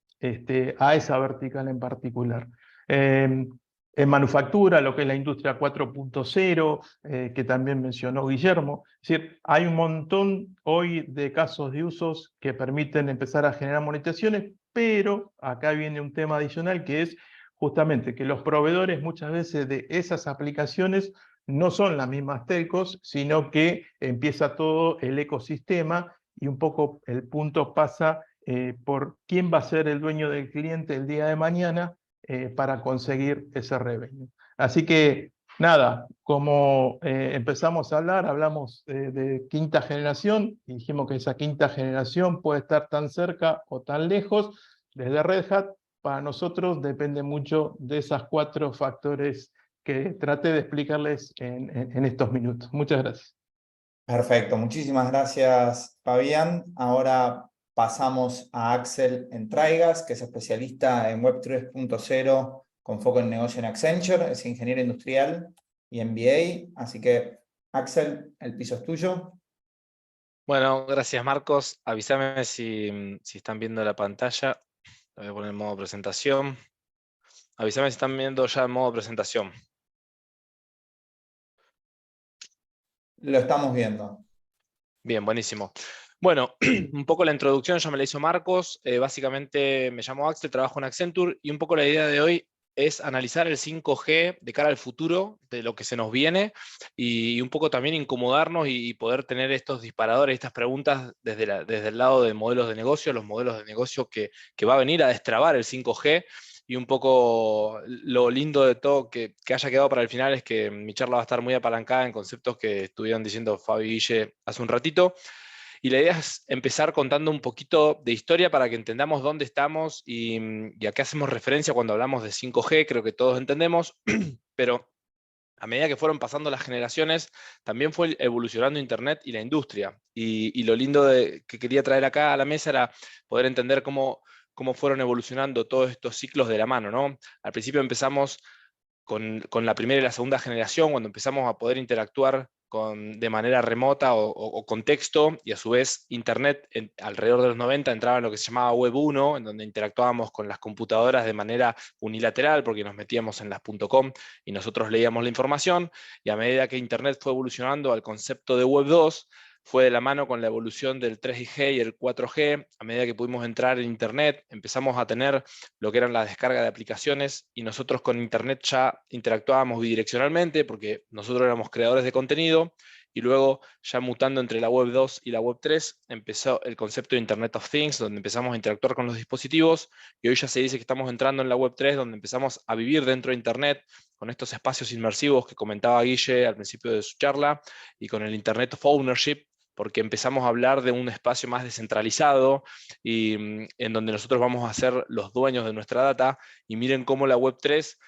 a esa vertical en particular. En manufactura, lo que es la industria 4.0, que también mencionó Guillermo. Es decir, hay un montón hoy de casos de usos que permiten empezar a generar monetizaciones, pero acá viene un tema adicional que es justamente que los proveedores muchas veces de esas aplicaciones no son las mismas telcos, sino que empieza todo el ecosistema y un poco el punto pasa por quién va a ser el dueño del cliente el día de mañana para conseguir ese revenue. Así que nada, como empezamos a hablar, hablamos de quinta generación y dijimos que esa quinta generación puede estar tan cerca o tan lejos. Desde Red Hat, para nosotros depende mucho de esos 4 factores que traté de explicarles en estos minutos. Muchas gracias. Perfecto, muchísimas gracias, Fabián. Ahora pasamos a Axel Entraigas, que es especialista en Web 3.0 con foco en negocio en Accenture, es ingeniero industrial y MBA. Así que, Axel, el piso es tuyo. Bueno, gracias Marcos. Avísame si están viendo la pantalla. Lo voy a poner en modo presentación. Avísame si están viendo ya en modo presentación. Lo estamos viendo. Bien, buenísimo. Bueno, un poco la introducción ya me la hizo Marcos. Básicamente me llamo Axel, trabajo en Accenture y un poco la idea de hoy es analizar el 5G de cara al futuro, de lo que se nos viene, y un poco también incomodarnos y poder tener estos disparadores, estas preguntas desde el lado de modelos de negocio, los modelos de negocio que va a venir a destrabar el 5G. Y un poco lo lindo de todo que haya quedado para el final es que mi charla va a estar muy apalancada en conceptos que estuvieron diciendo Fabi y Guille hace un ratito. Y la idea es empezar contando un poquito de historia para que entendamos dónde estamos y a qué hacemos referencia cuando hablamos de 5G, creo que todos entendemos, pero a medida que fueron pasando las generaciones, también fue evolucionando Internet y la industria. Y lo lindo que quería traer acá a la mesa era poder entender cómo fueron evolucionando todos estos ciclos de la mano, ¿no? Al principio empezamos con la primera y la segunda generación, cuando empezamos a poder interactuar de manera remota o con texto, y a su vez Internet alrededor de los 90 entraba en lo que se llamaba Web 1, en donde interactuábamos con las computadoras de manera unilateral, porque nos metíamos en las .com y nosotros leíamos la información, y a medida que Internet fue evolucionando al concepto de Web 2, fue de la mano con la evolución del 3G y el 4G. A medida que pudimos entrar en Internet, empezamos a tener lo que eran la descarga de aplicaciones, y nosotros con Internet ya interactuábamos bidireccionalmente porque nosotros éramos creadores de contenido, y luego ya mutando entre la Web 2 y la Web 3 empezó el concepto de Internet of Things, donde empezamos a interactuar con los dispositivos, y hoy ya se dice que estamos entrando en la Web 3, donde empezamos a vivir dentro de Internet con estos espacios inmersivos que comentaba Guille al principio de su charla, y con el Internet of Ownership, porque empezamos a hablar de un espacio más descentralizado y en donde nosotros vamos a ser los dueños de nuestra data. Y miren cómo la Web 3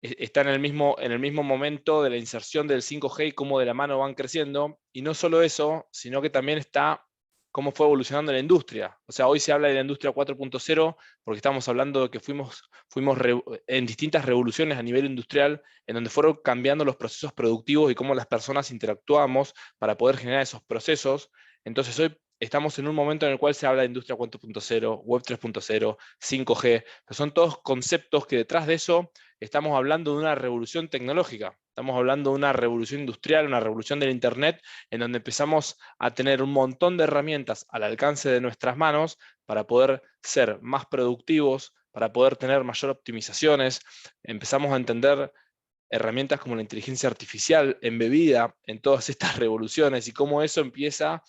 está en el mismo momento de la inserción del 5G y cómo de la mano van creciendo. Y no solo eso, sino que también está cómo fue evolucionando la industria. O sea, hoy se habla de la industria 4.0 porque estamos hablando de que fuimos en distintas revoluciones a nivel industrial, en donde fueron cambiando los procesos productivos y cómo las personas interactuamos para poder generar esos procesos. Entonces hoy estamos en un momento en el cual se habla de industria 4.0, Web 3.0, 5G. Son todos conceptos que detrás de eso estamos hablando de una revolución tecnológica. Estamos hablando de una revolución industrial, una revolución del Internet, en donde empezamos a tener un montón de herramientas al alcance de nuestras manos para poder ser más productivos, para poder tener mayor optimizaciones. Empezamos a entender herramientas como la inteligencia artificial embebida en todas estas revoluciones, y cómo eso empieza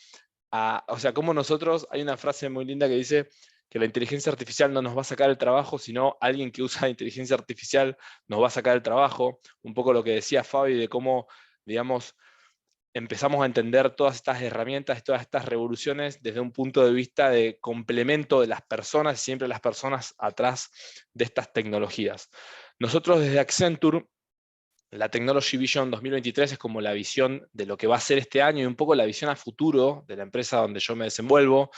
o sea, cómo nosotros, hay una frase muy linda que dice que la inteligencia artificial no nos va a sacar el trabajo, sino alguien que usa inteligencia artificial nos va a sacar el trabajo. Un poco lo que decía Fabi de cómo, digamos, empezamos a entender todas estas herramientas, todas estas revoluciones desde un punto de vista de complemento de las personas y siempre las personas atrás de estas tecnologías. Nosotros desde Accenture, la Technology Vision 2023 es como la visión de lo que va a ser este año y un poco la visión a futuro de la empresa donde yo me desenvuelvo.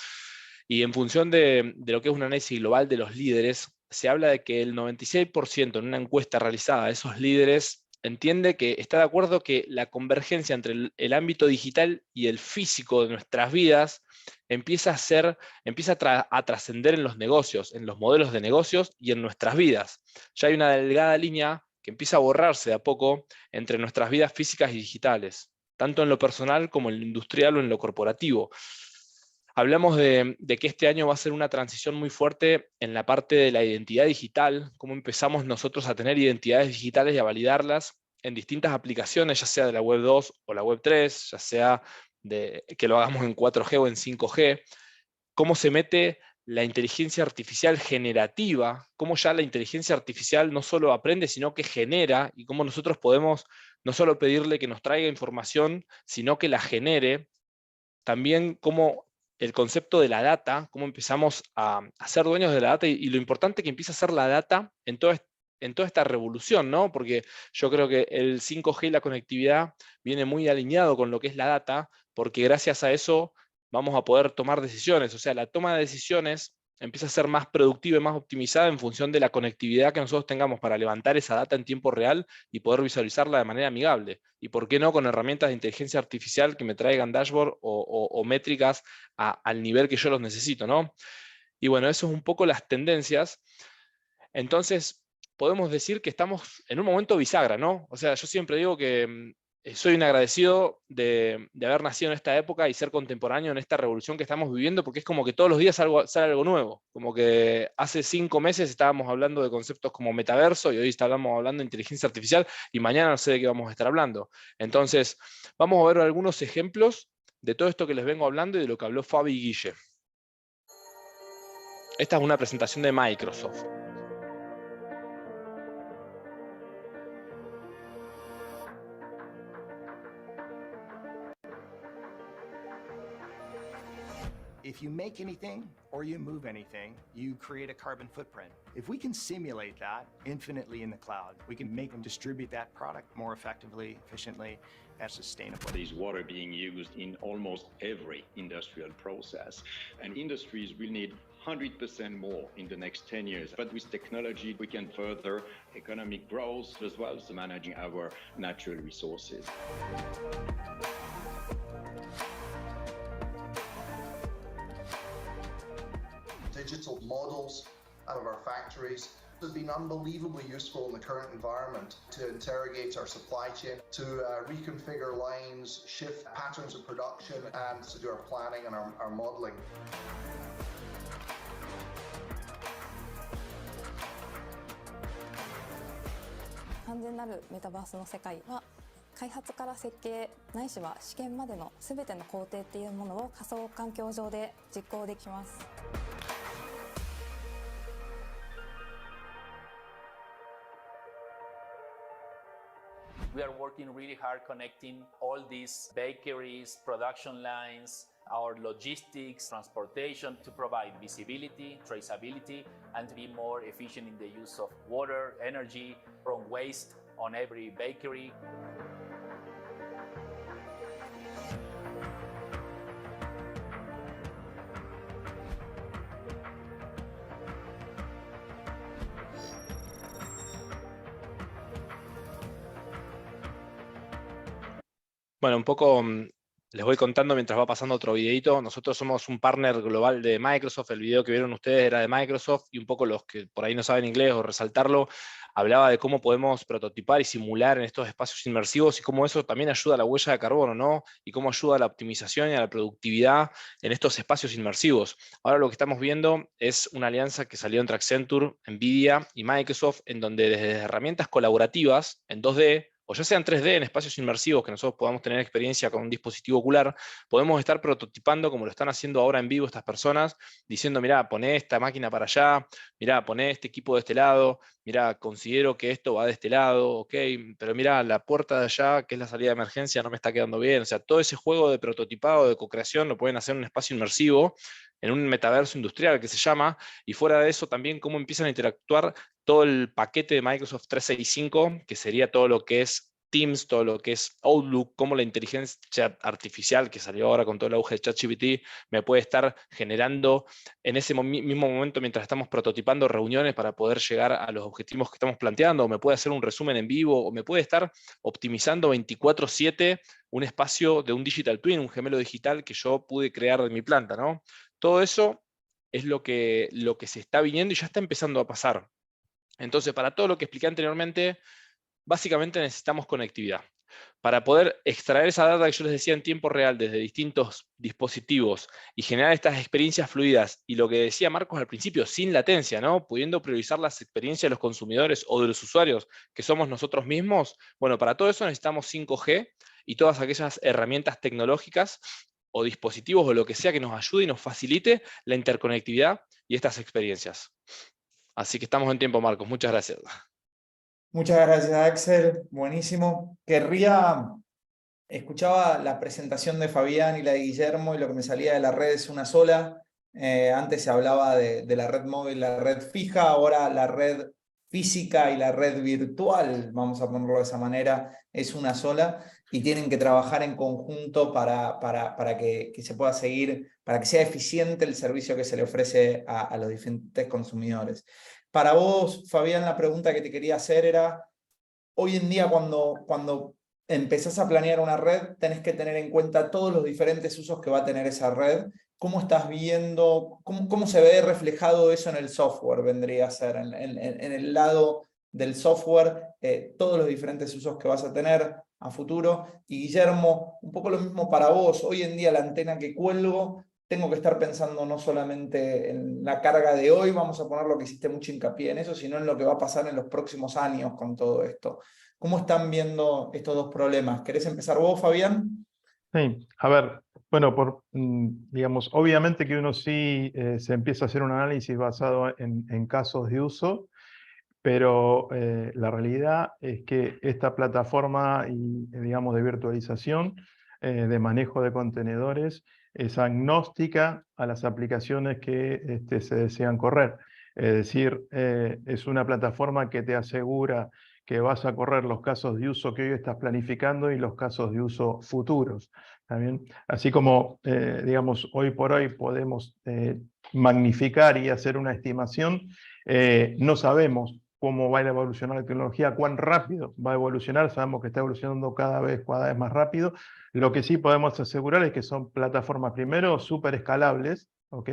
Y en función de lo que es un análisis global de los líderes, se habla de que el 96% en una encuesta realizada de esos líderes entiende que está de acuerdo que la convergencia entre el ámbito digital y el físico de nuestras vidas empieza a trascender en los negocios, en los modelos de negocios y en nuestras vidas. Ya hay una delgada línea que empieza a borrarse de a poco entre nuestras vidas físicas y digitales, tanto en lo personal como en lo industrial o en lo corporativo. Hablamos de que este año va a ser una transición muy fuerte en la parte de la identidad digital, cómo empezamos nosotros a tener identidades digitales y a validarlas en distintas aplicaciones, ya sea de la Web 2 o la Web 3, ya sea que lo hagamos en 4G o en 5G, cómo se mete la inteligencia artificial generativa, cómo ya la inteligencia artificial no solo aprende, sino que genera, y cómo nosotros podemos no solo pedirle que nos traiga información, sino que la genere. También cómo el concepto de la data, cómo empezamos a ser dueños de la data y lo importante que empieza a ser la data en toda esta revolución, ¿no? Porque yo creo que el 5G y la conectividad viene muy alineado con lo que es la data, porque gracias a eso vamos a poder tomar decisiones. O sea, la toma de decisiones empieza a ser más productiva y más optimizada en función de la conectividad que nosotros tengamos para levantar esa data en tiempo real y poder visualizarla de manera amigable. Y por qué no con herramientas de inteligencia artificial que me traigan dashboard o métricas al nivel que yo los necesito, ¿no? Y bueno, eso es un poco las tendencias. Entonces, podemos decir que estamos en un momento bisagra, ¿no? O sea, yo siempre digo que soy un agradecido de haber nacido en esta época y ser contemporáneo en esta revolución que estamos viviendo, porque es como que todos los días sale algo nuevo. Como que hace 5 meses estábamos hablando de conceptos como metaverso y hoy estamos hablando de inteligencia artificial y mañana no sé de qué vamos a estar hablando. Entonces, vamos a ver algunos ejemplos de todo esto que les vengo hablando y de lo que habló Fabi y Guille. Esta es una presentación de Microsoft. If you make anything or you move anything, you create a carbon footprint. If we can simulate that infinitely in the cloud, we can make them distribute that product more effectively, efficiently, and sustainably. There's water being used in almost every industrial process, and industries will need 100% more in the next 10 years. But with technology, we can further economic growth as well as managing our natural resources. Digital models out of our factories has been unbelievably useful in the current environment to interrogate our supply chain, to reconfigure lines, shift patterns of production, and to do our planning and our modeling. 完全なるメタバースの世界は開発から設計ないしは試験までの全ての工程っていうものを仮想環境上で実行できます。We are working really hard connecting all these bakeries, production lines, our logistics, transportation to provide visibility, traceability, and to be more efficient in the use of water, energy, from waste on every bakery. Bueno, un poco les voy contando mientras va pasando otro videito. Nosotros somos un partner global de Microsoft. El video que vieron ustedes era de Microsoft y un poco los que por ahí no saben inglés o resaltarlo, hablaba de cómo podemos prototipar y simular en estos espacios inmersivos y cómo eso también ayuda a la huella de carbono, ¿no? Y cómo ayuda a la optimización y a la productividad en estos espacios inmersivos. Ahora lo que estamos viendo es una alianza que salió entre Accenture, NVIDIA y Microsoft, en donde desde herramientas colaborativas en 2D, o ya sea en 3D, en espacios inmersivos, que nosotros podamos tener experiencia con un dispositivo ocular, podemos estar prototipando como lo están haciendo ahora en vivo estas personas, diciendo, mirá, poné esta máquina para allá, mirá, poné este equipo de este lado, mirá, mirá, considero que esto va de este lado, ok, pero mirá, la puerta de allá, que es la salida de emergencia, no me está quedando bien. O sea, todo ese juego de prototipado, de co-creación, lo pueden hacer en un espacio inmersivo, en un metaverso industrial que se llama, y fuera de eso también cómo empiezan a interactuar todo el paquete de Microsoft 365, que sería todo lo que es Teams, todo lo que es Outlook, cómo la inteligencia artificial que salió ahora con todo el auge de ChatGPT me puede estar generando en ese mismo momento mientras estamos prototipando reuniones para poder llegar a los objetivos que estamos planteando, o me puede hacer un resumen en vivo, o me puede estar optimizando 24/7 un espacio de un digital twin, un gemelo digital que yo pude crear de mi planta, ¿no? Todo eso es lo que se está viniendo y ya está empezando a pasar. Entonces, para todo lo que expliqué anteriormente, básicamente necesitamos conectividad. Para poder extraer esa data que yo les decía en tiempo real desde distintos dispositivos y generar estas experiencias fluidas, y lo que decía Marcos al principio, sin latencia, ¿no? Pudiendo priorizar las experiencias de los consumidores o de los usuarios, que somos nosotros mismos, bueno, para todo eso necesitamos 5G y todas aquellas herramientas tecnológicas o dispositivos o lo que sea que nos ayude y nos facilite la interconectividad y estas experiencias. Así que estamos en tiempo, Marcos. Muchas gracias. Muchas gracias, Axel. Buenísimo. Escuchaba la presentación de Fabián y la de Guillermo, y lo que me salía de la red es una sola. Antes se hablaba de la red móvil, la red fija, ahora la red física y la red virtual, vamos a ponerlo de esa manera, es una sola, y tienen que trabajar en conjunto para que se pueda seguir, para que sea eficiente el servicio que se le ofrece a los diferentes consumidores. Para vos, Fabián, la pregunta que te quería hacer era, hoy en día cuando empezás a planear una red, tenés que tener en cuenta todos los diferentes usos que va a tener esa red. ¿Cómo estás viendo, cómo se ve reflejado eso en el software? Vendría a ser en el lado del software, todos los diferentes usos que vas a tener a futuro. Y Guillermo, un poco lo mismo para vos. Hoy en día la antena que cuelgo, tengo que estar pensando no solamente en la carga de hoy, vamos a poner lo que hiciste mucho hincapié en eso, sino en lo que va a pasar en los próximos años con todo esto. ¿Cómo están viendo estos dos problemas? ¿Querés empezar vos, Fabián? Sí, a ver, bueno, digamos, obviamente que uno sí se empieza a hacer un análisis basado en casos de uso, pero la realidad es que esta plataforma y, digamos, de virtualización, de manejo de contenedores, es agnóstica a las aplicaciones que se desean correr. Es decir, es una plataforma que te asegura que vas a correr los casos de uso que hoy estás planificando y los casos de uso futuros. ¿También? Así como, digamos, hoy por hoy podemos magnificar y hacer una estimación, no sabemos cómo va a evolucionar la tecnología, cuán rápido va a evolucionar. Sabemos que está evolucionando cada vez más rápido. Lo que sí podemos asegurar es que son plataformas, primero, súper escalables, ¿ok?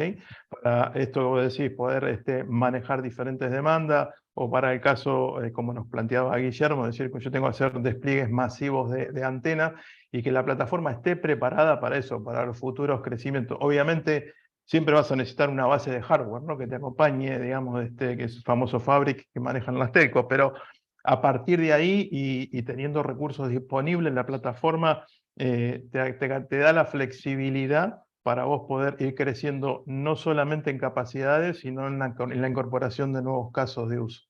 Para esto, como decís, poder manejar diferentes demandas, o para el caso, como nos planteaba Guillermo, decir que yo tengo que hacer despliegues masivos de antena, y que la plataforma esté preparada para eso, para los futuros crecimientos. Obviamente, siempre vas a necesitar una base de hardware, ¿no? Que te acompañe, digamos, que es el famoso Fabric que manejan las telcos, pero a partir de ahí y teniendo recursos disponibles en la plataforma, te da la flexibilidad para vos poder ir creciendo no solamente en capacidades, sino en la incorporación de nuevos casos de uso.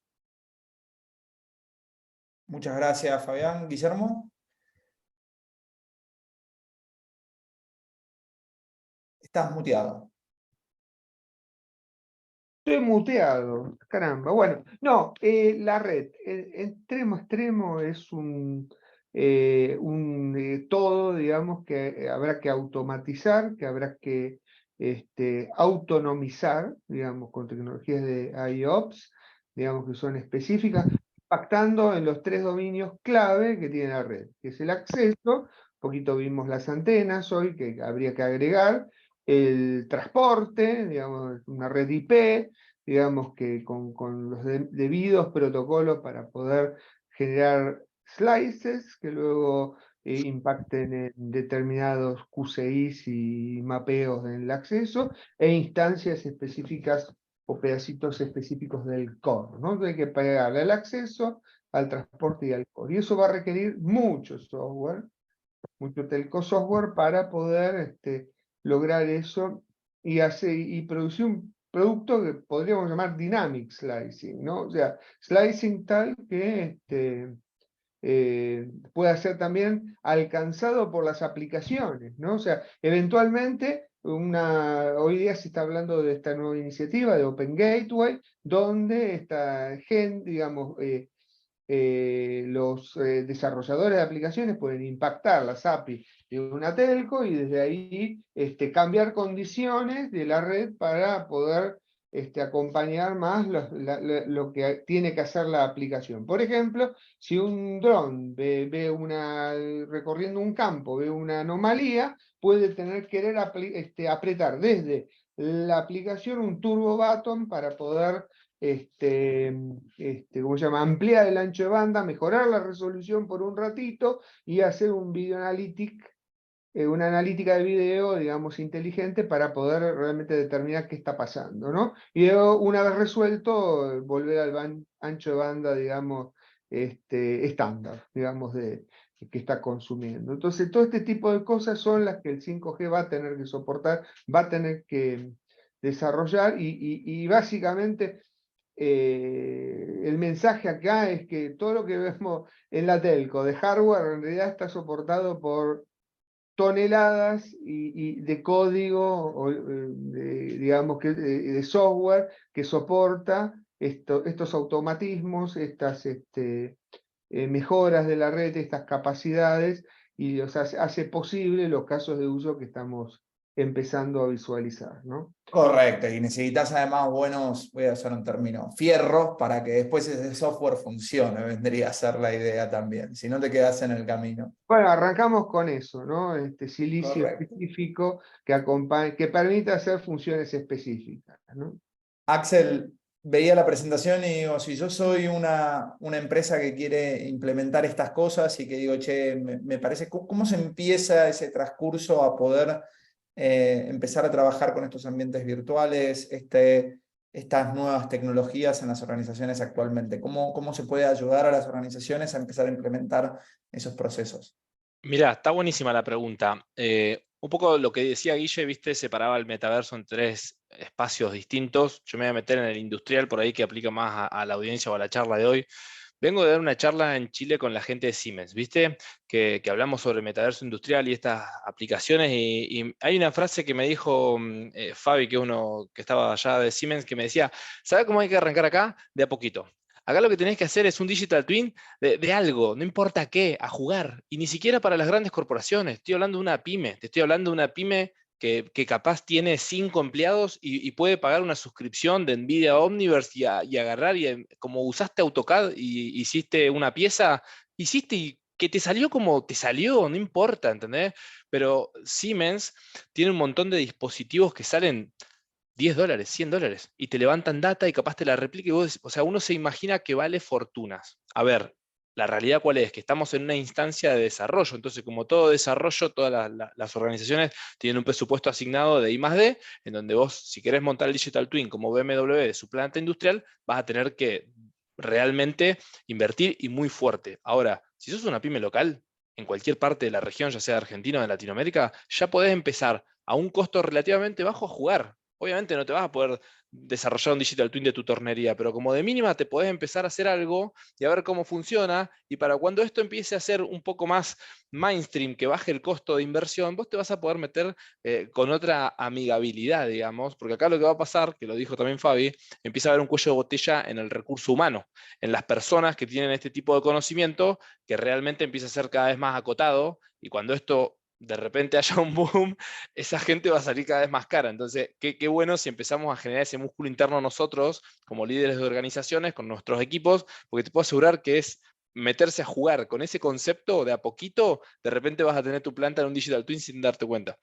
Muchas gracias, Fabián. Guillermo. Estás muteado. Estoy muteado, caramba. Bueno, no, la red, extremo a extremo es un todo, digamos, que habrá que automatizar, que habrá que autonomizar, digamos, con tecnologías de IOPS, digamos, que son específicas, impactando en los 3 dominios clave que tiene la red, que es el acceso. Un poquito vimos las antenas hoy, que habría que agregar, el transporte, digamos, una red IP, digamos que con los debidos protocolos para poder generar slices que luego impacten en determinados QCIs y mapeos en el acceso, e instancias específicas o pedacitos específicos del core, ¿no? Hay que pegarle al acceso, al transporte y al core. Y eso va a requerir mucho software, mucho telco software para poder lograr eso y producir un producto que podríamos llamar dynamic slicing, ¿no? O sea, slicing tal que pueda ser también alcanzado por las aplicaciones, ¿no? O sea, eventualmente, hoy día se está hablando de esta nueva iniciativa de Open Gateway, donde esta gente, digamos, los desarrolladores de aplicaciones pueden impactar las API de una telco y desde ahí cambiar condiciones de la red para poder acompañar más lo que tiene que hacer la aplicación. Por ejemplo, si un dron recorriendo un campo ve una anomalía, puede querer apretar desde la aplicación un turbo button para poder ¿cómo se llama? Ampliar el ancho de banda, mejorar la resolución por un ratito y hacer un video una analítica de video, digamos, inteligente para poder realmente determinar qué está pasando, ¿no? Y luego, una vez resuelto, volver al ancho de banda, digamos, estándar, digamos, que está consumiendo. Entonces, todo este tipo de cosas son las que el 5G va a tener que soportar, va a tener que desarrollar y básicamente el mensaje acá es que todo lo que vemos en la telco de hardware en realidad está soportado por toneladas de código, digamos que de software que soporta estos automatismos, estas mejoras de la red, estas capacidades, y hace posible los casos de uso que estamos empezando a visualizar, ¿no? Correcto, y necesitas además buenos, voy a usar un término, fierros para que después ese software funcione, vendría a ser la idea también, si no te quedas en el camino. Bueno, arrancamos con eso, ¿no? Silicio Correcto. específico que permita hacer funciones específicas, ¿no? Axel, veía la presentación y digo, si yo soy una empresa que quiere implementar estas cosas y que digo, che, me parece, ¿cómo se empieza ese transcurso a poder empezar a trabajar con estos ambientes virtuales, estas nuevas tecnologías en las organizaciones actualmente? ¿Cómo se puede ayudar a las organizaciones a empezar a implementar esos procesos? Mirá, está buenísima la pregunta. Un poco lo que decía Guille, viste, separaba el metaverso en 3 espacios distintos. Yo me voy a meter en el industrial por ahí que aplica más a la audiencia o a la charla de hoy. Vengo de dar una charla en Chile con la gente de Siemens, ¿viste? Que hablamos sobre metaverso industrial y estas aplicaciones, y hay una frase que me dijo Fabi, que es uno que estaba allá de Siemens, que me decía, ¿sabe cómo hay que arrancar acá? De a poquito. Acá lo que tenés que hacer es un digital twin de algo, no importa qué, a jugar, y ni siquiera para las grandes corporaciones. Estoy hablando de una pyme, te estoy hablando de una pyme que capaz tiene 5 empleados y puede pagar una suscripción de NVIDIA Omniverse y agarrar, como usaste AutoCAD y hiciste una pieza, hiciste y que te salió como te salió, no importa, ¿entendés? Pero Siemens tiene un montón de dispositivos que salen $10, $100, y te levantan data y capaz te la replica y vos, o sea, uno se imagina que vale fortunas. A ver, la realidad cuál es, que estamos en una instancia de desarrollo, entonces como todo desarrollo, todas las organizaciones tienen un presupuesto asignado de I+D, en donde vos, si querés montar el Digital Twin como BMW de su planta industrial, vas a tener que realmente invertir y muy fuerte. Ahora, si sos una pyme local, en cualquier parte de la región, ya sea Argentina o de Latinoamérica, ya podés empezar a un costo relativamente bajo a jugar. Obviamente no te vas a poder desarrollar un digital twin de tu tornería, pero como de mínima te podés empezar a hacer algo y a ver cómo funciona, y para cuando esto empiece a ser un poco más mainstream, que baje el costo de inversión, vos te vas a poder meter con otra amigabilidad, digamos, porque acá lo que va a pasar, que lo dijo también Fabi, empieza a haber un cuello de botella en el recurso humano, en las personas que tienen este tipo de conocimiento, que realmente empieza a ser cada vez más acotado, y cuando esto de repente haya un boom, esa gente va a salir cada vez más cara. Entonces, qué bueno si empezamos a generar ese músculo interno nosotros, como líderes de organizaciones, con nuestros equipos, porque te puedo asegurar que es meterse a jugar con ese concepto de a poquito, de repente vas a tener tu planta en un digital twin sin darte cuenta.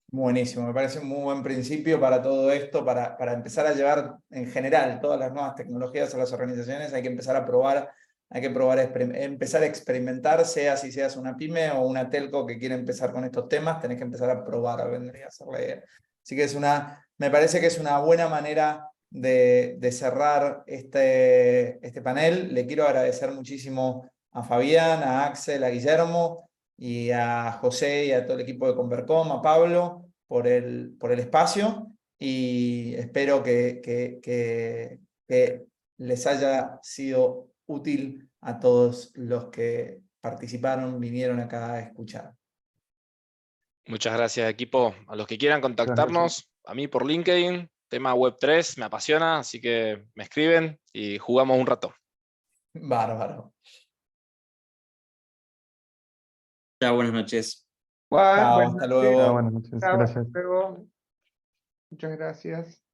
Buenísimo, me parece un muy buen principio para todo esto, para empezar a llevar en general todas las nuevas tecnologías a las organizaciones. Hay que empezar a probar, empezar a experimentar, sea si seas una pyme o una telco que quiere empezar con estos temas, tenés que empezar a probar, vendría a ser la idea. Así que me parece que es una buena manera de cerrar este panel. Le quiero agradecer muchísimo a Fabián, a Axel, a Guillermo y a José y a todo el equipo de Convercom, a Pablo, por el espacio. y espero que les haya sido útil a todos los que participaron, vinieron acá a escuchar. Muchas gracias, equipo. A los que quieran contactarnos, a mí por LinkedIn, tema Web3, me apasiona, así que me escriben y jugamos un rato. Bárbaro. Chao, buenas noches. Chao, Buenas hasta noches. luego. Buenas noches, Chao, hasta gracias. luego. Muchas gracias.